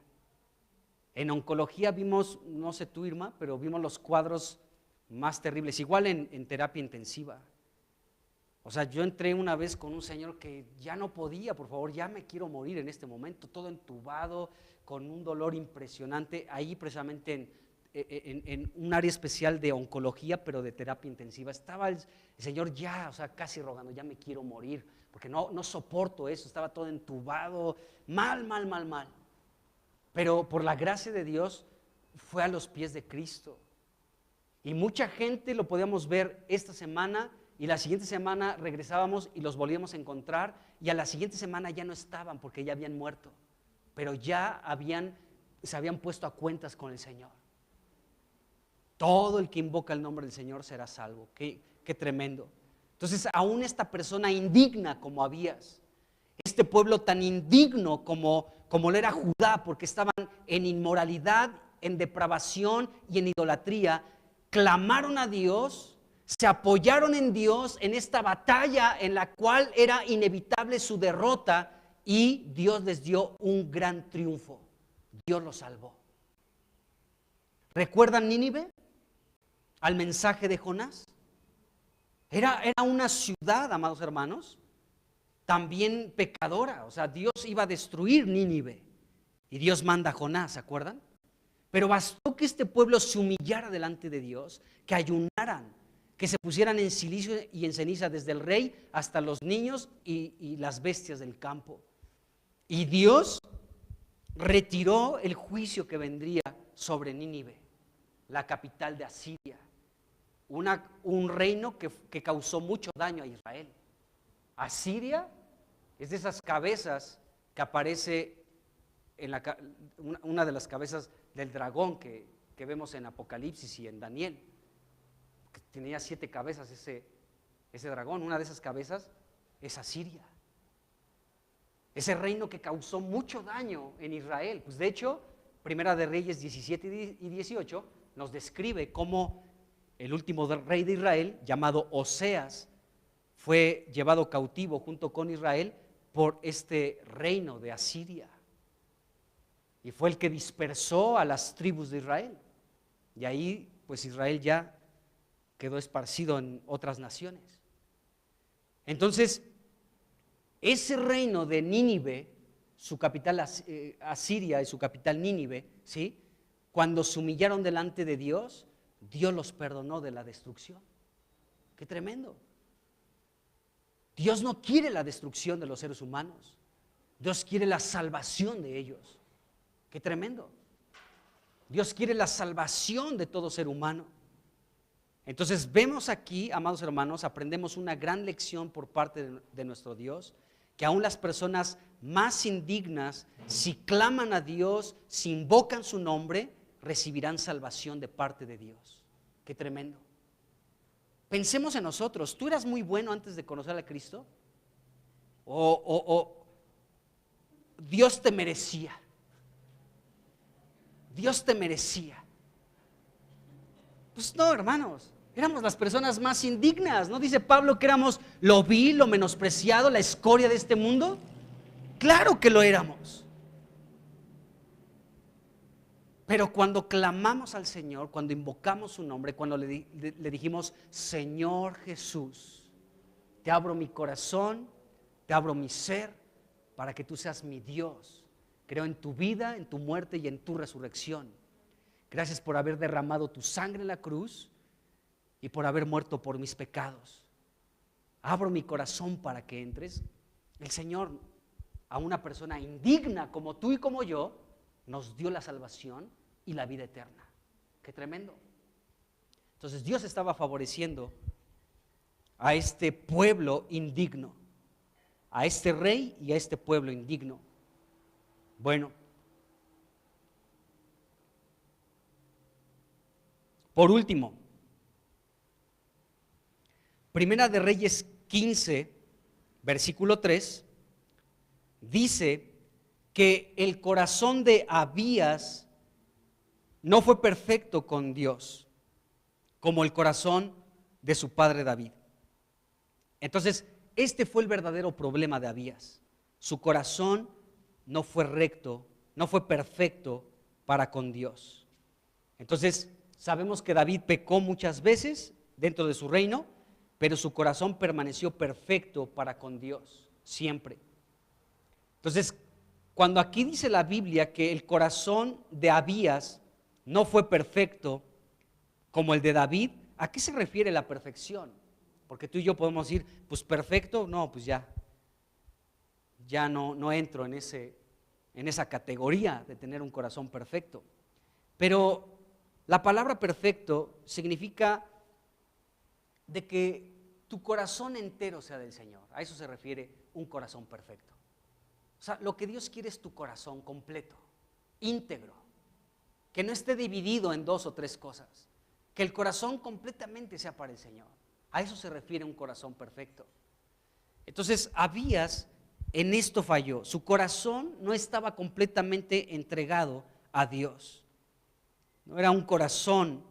En oncología vimos, no sé tú, Irma, pero vimos los cuadros más terribles, igual en terapia intensiva. O sea, yo entré una vez con un señor que ya no podía, por favor, ya me quiero morir en este momento, todo entubado, con un dolor impresionante, ahí precisamente en un área especial de oncología, pero de terapia intensiva. Estaba el señor ya, o sea, casi rogando, ya me quiero morir, porque no soporto eso, estaba todo entubado, mal. Pero por la gracia de Dios fue a los pies de Cristo. Y mucha gente lo podíamos ver esta semana y la siguiente semana regresábamos y los volvíamos a encontrar y a la siguiente semana ya no estaban porque ya habían muerto, pero ya se habían puesto a cuentas con el Señor. Todo el que invoca el nombre del Señor será salvo. Qué tremendo. Entonces, aún esta persona indigna como Abías, este pueblo tan indigno como lo era Judá, porque estaban en inmoralidad, en depravación y en idolatría, clamaron a Dios, se apoyaron en Dios en esta batalla en la cual era inevitable su derrota y Dios les dio un gran triunfo. Dios los salvó. ¿Recuerdan Nínive? Al mensaje de Jonás. Era una ciudad, amados hermanos, también pecadora. O sea, Dios iba a destruir Nínive y Dios manda a Jonás, ¿se acuerdan? Pero bastó que este pueblo se humillara delante de Dios, que ayunaran, que se pusieran en silicio y en ceniza desde el rey hasta los niños y las bestias del campo. Y Dios retiró el juicio que vendría sobre Nínive, la capital de Asiria, un reino que causó mucho daño a Israel. Asiria es de esas cabezas que aparece en una de las cabezas del dragón que vemos en Apocalipsis y en Daniel, que tenía 7 cabezas ese dragón. Una de esas cabezas es Asiria. ese reino que causó mucho daño en Israel. Pues de hecho, Primera de Reyes 17 y 18 nos describe cómo el último rey de Israel, llamado Oseas, fue llevado cautivo junto con Israel por este reino de Asiria. Y fue el que dispersó a las tribus de Israel. Y ahí, pues Israel ya quedó esparcido en otras naciones. Entonces, ese reino de Nínive, su capital Asiria y su capital Nínive, ¿sí? Cuando se humillaron delante de Dios, Dios los perdonó de la destrucción. ¡Qué tremendo! Dios no quiere la destrucción de los seres humanos. Dios quiere la salvación de ellos. ¡Qué tremendo! Dios quiere la salvación de todo ser humano. Entonces vemos aquí, amados hermanos, aprendemos una gran lección por parte de nuestro Dios, que aún las personas más indignas, si claman a Dios, si invocan su nombre, recibirán salvación de parte de Dios. ¡Qué tremendo! Pensemos en nosotros. ¿Tú eras muy bueno antes de conocer a Cristo? ¿O Dios te merecía? Dios te merecía. Pues no, hermanos, éramos las personas más indignas. ¿No dice Pablo que éramos lo vil, lo menospreciado, la escoria de este mundo? Claro que lo éramos. Pero cuando clamamos al Señor, cuando invocamos su nombre, cuando le dijimos, Señor Jesús, te abro mi corazón, te abro mi ser, para que tú seas mi Dios. Creo en tu vida, en tu muerte y en tu resurrección. Gracias por haber derramado tu sangre en la cruz y por haber muerto por mis pecados. Abro mi corazón para que entres. El Señor, a una persona indigna como tú y como yo, nos dio la salvación y la vida eterna. ¡Qué tremendo! Entonces Dios estaba favoreciendo a este pueblo indigno, a este rey y a este pueblo indigno. Bueno, por último, Primera de Reyes 15, versículo 3, dice que el corazón de Abías no fue perfecto con Dios, como el corazón de su padre David. Entonces, este fue el verdadero problema de Abías. Su corazón no fue recto, no fue perfecto para con Dios. Entonces, sabemos que David pecó muchas veces dentro de su reino, pero su corazón permaneció perfecto para con Dios, siempre. Entonces, cuando aquí dice la Biblia que el corazón de Abías no fue perfecto como el de David, ¿a qué se refiere la perfección? Porque tú y yo podemos decir, pues perfecto, no, pues ya no entro en esa categoría de tener un corazón perfecto. Pero la palabra perfecto significa de que tu corazón entero sea del Señor. A eso se refiere un corazón perfecto. O sea, lo que Dios quiere es tu corazón completo, íntegro, que no esté dividido en dos o tres cosas, que el corazón completamente sea para el Señor. A eso se refiere un corazón perfecto. Entonces, Abías en esto falló. Su corazón no estaba completamente entregado a Dios. No era un corazón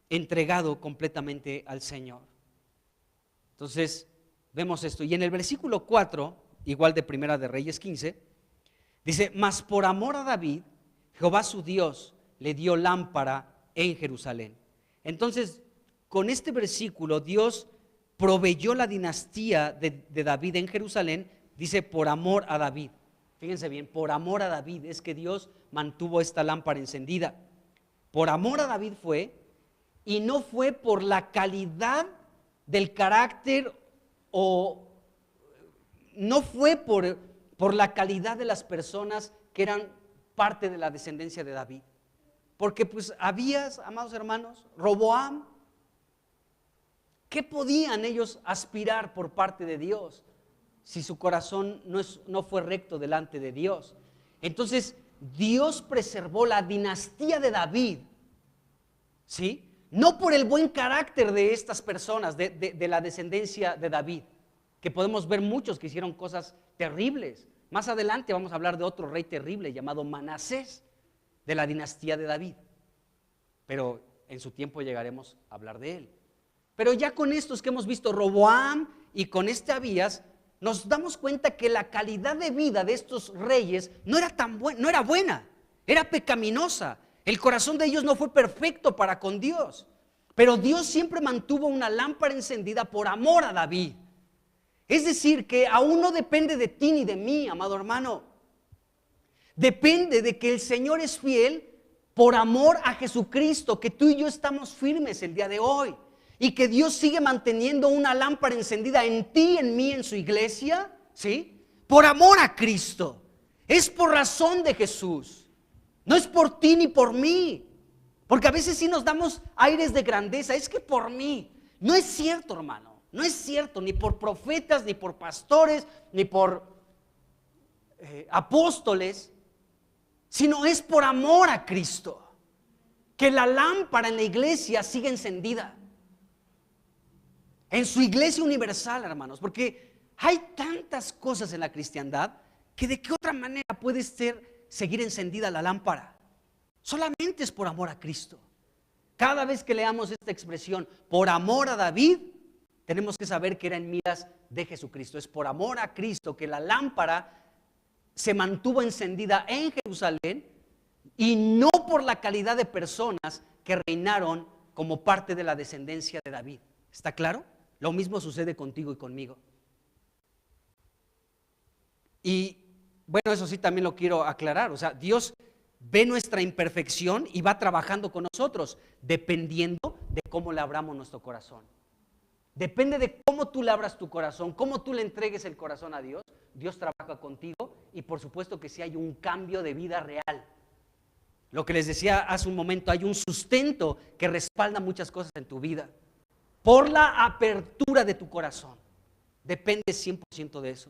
entregado completamente al Señor. Entonces, vemos esto. Y en el versículo 4, igual de Primera de Reyes 15, dice, mas por amor a David, Jehová su Dios le dio lámpara en Jerusalén. Entonces, con este versículo, Dios proveyó la dinastía de David en Jerusalén, dice, por amor a David. Fíjense bien, por amor a David es que Dios mantuvo esta lámpara encendida. Por amor a David fue, y no fue por la calidad del carácter o no fue por la calidad de las personas que eran parte de la descendencia de David. Porque pues Abías, amados hermanos, Roboam, ¿qué podían ellos aspirar por parte de Dios si su corazón no fue recto delante de Dios? Entonces Dios preservó la dinastía de David, ¿sí? No por el buen carácter de estas personas, de la descendencia de David, que podemos ver muchos que hicieron cosas terribles, Más adelante vamos a hablar de otro rey terrible llamado Manasés, de la dinastía de David. Pero en su tiempo llegaremos a hablar de él. Pero ya con estos que hemos visto, Roboam y con este Abías, nos damos cuenta que la calidad de vida de estos reyes no era no era buena, era pecaminosa. El corazón de ellos no fue perfecto para con Dios. Pero Dios siempre mantuvo una lámpara encendida por amor a David. Es decir, que aún no depende de ti ni de mí, amado hermano. Depende de que el Señor es fiel por amor a Jesucristo, que tú y yo estamos firmes el día de hoy. Y que Dios sigue manteniendo una lámpara encendida en ti, en mí, en su iglesia, ¿sí? Por amor a Cristo. Es por razón de Jesús. No es por ti ni por mí. Porque a veces sí nos damos aires de grandeza. Es que por mí. No es cierto, hermano. No es cierto, ni por profetas, ni por pastores, ni por apóstoles, sino es por amor a Cristo. Que la lámpara en la iglesia siga encendida. En su iglesia universal, hermanos, porque hay tantas cosas en la cristiandad que de qué otra manera puede seguir encendida la lámpara. Solamente es por amor a Cristo. Cada vez que leamos esta expresión, por amor a David, tenemos que saber que era en miras de Jesucristo. Es por amor a Cristo que la lámpara se mantuvo encendida en Jerusalén y no por la calidad de personas que reinaron como parte de la descendencia de David. ¿Está claro? Lo mismo sucede contigo y conmigo. Y bueno, eso sí también lo quiero aclarar. O sea, Dios ve nuestra imperfección y va trabajando con nosotros, dependiendo de cómo le abramos nuestro corazón. Depende de cómo tú le abras tu corazón, cómo tú le entregues el corazón a Dios. Dios trabaja contigo y por supuesto que sí hay un cambio de vida real. Lo que les decía hace un momento, hay un sustento que respalda muchas cosas en tu vida. Por la apertura de tu corazón. Depende 100% de eso.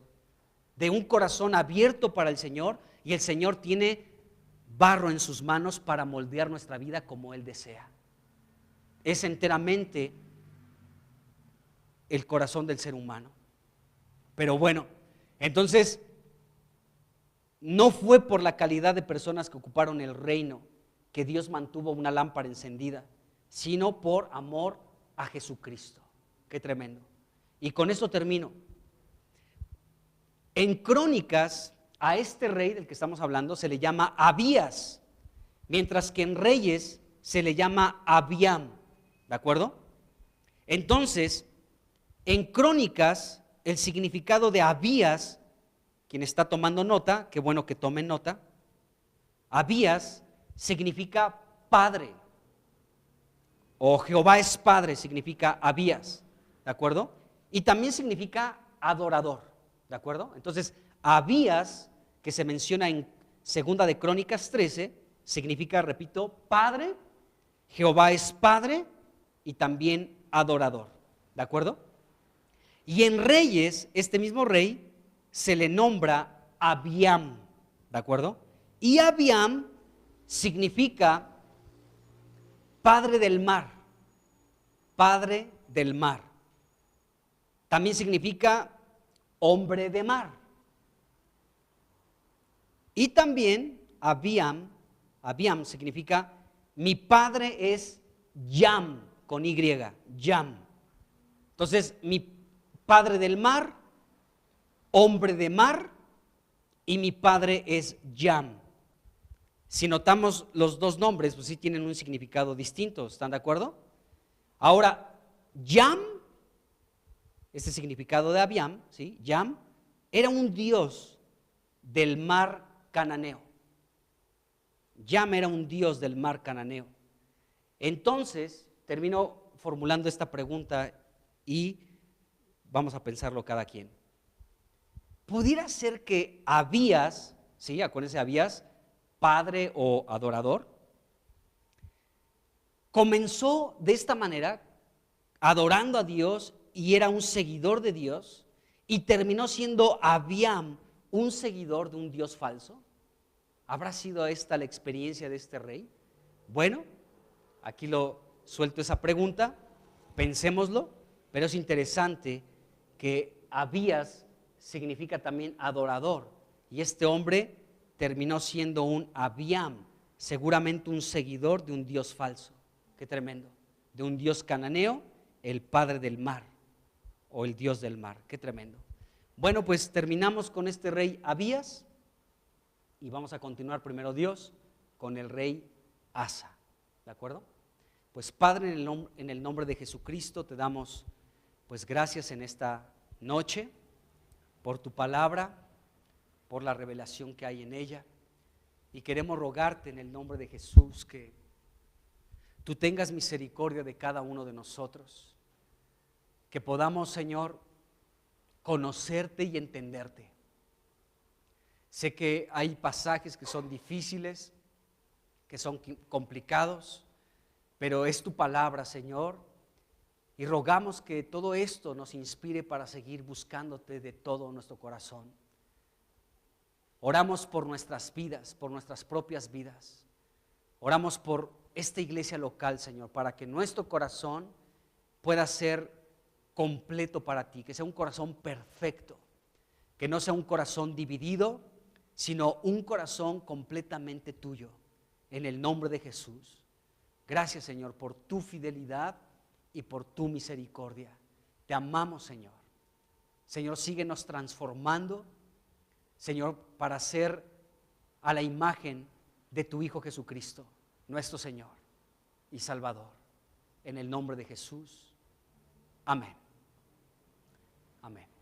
De un corazón abierto para el Señor, y el Señor tiene barro en sus manos para moldear nuestra vida como Él desea. Es enteramente el corazón del ser humano. Pero bueno, entonces no fue por la calidad de personas que ocuparon el reino que Dios mantuvo una lámpara encendida, sino por amor a Jesucristo. Qué tremendo. Y con esto termino. En Crónicas, a este rey del que estamos hablando se le llama Abías, mientras que en Reyes se le llama Abiam. ¿De acuerdo? Entonces, en Crónicas, el significado de Abías, quien está tomando nota, qué bueno que tomen nota, Abías significa padre. O Jehová es padre, significa Abías, ¿de acuerdo? Y también significa adorador, ¿de acuerdo? Entonces, Abías, que se menciona en 2 de Crónicas 13, significa, repito, padre, Jehová es padre y también adorador, ¿de acuerdo? Y en Reyes, este mismo rey se le nombra Abiam, ¿de acuerdo? Y Abiam significa padre del mar, padre del mar. También significa hombre de mar. Y también Abiam significa mi padre es Yam, con Y, Yam. Entonces, mi padre del mar, hombre de mar, y mi padre es Yam. Si notamos los dos nombres, pues sí tienen un significado distinto, ¿están de acuerdo? Ahora, Yam, este significado de Abiam, ¿sí? Yam, era un dios del mar cananeo. Yam era un dios del mar cananeo. Entonces, termino formulando esta pregunta y vamos a pensarlo cada quien. ¿Pudiera ser que Abías, sí, acuérdense, Abías, padre o adorador, comenzó de esta manera, adorando a Dios y era un seguidor de Dios, y terminó siendo Abiam un seguidor de un Dios falso? ¿Habrá sido esta la experiencia de este rey? Bueno, aquí lo suelto esa pregunta, pensémoslo, pero es interesante que Abías significa también adorador Y este hombre terminó siendo un Abiam, seguramente un seguidor de un dios falso. Qué tremendo. De un dios cananeo, el padre del mar, o el dios del mar. Qué tremendo. Bueno, pues terminamos con este rey Abías y vamos a continuar primero Dios con el rey Asa. ¿De acuerdo? Pues Padre, en el nombre de Jesucristo te damos pues gracias en esta noche por tu palabra, por la revelación que hay en ella, y queremos rogarte en el nombre de Jesús que tú tengas misericordia de cada uno de nosotros, que podamos, Señor, conocerte y entenderte. Sé que hay pasajes que son difíciles, que son complicados, pero es tu palabra, Señor, y rogamos que todo esto nos inspire para seguir buscándote de todo nuestro corazón. Oramos por nuestras vidas, por nuestras propias vidas. Oramos por esta iglesia local, Señor, para que nuestro corazón pueda ser completo para ti, que sea un corazón perfecto, que no sea un corazón dividido, sino un corazón completamente tuyo, en el nombre de Jesús. Gracias, Señor, por tu fidelidad y por tu misericordia. Te amamos, Señor. Señor, síguenos transformando, Señor, para ser a la imagen de tu Hijo Jesucristo, nuestro Señor y Salvador. En el nombre de Jesús. Amén. Amén.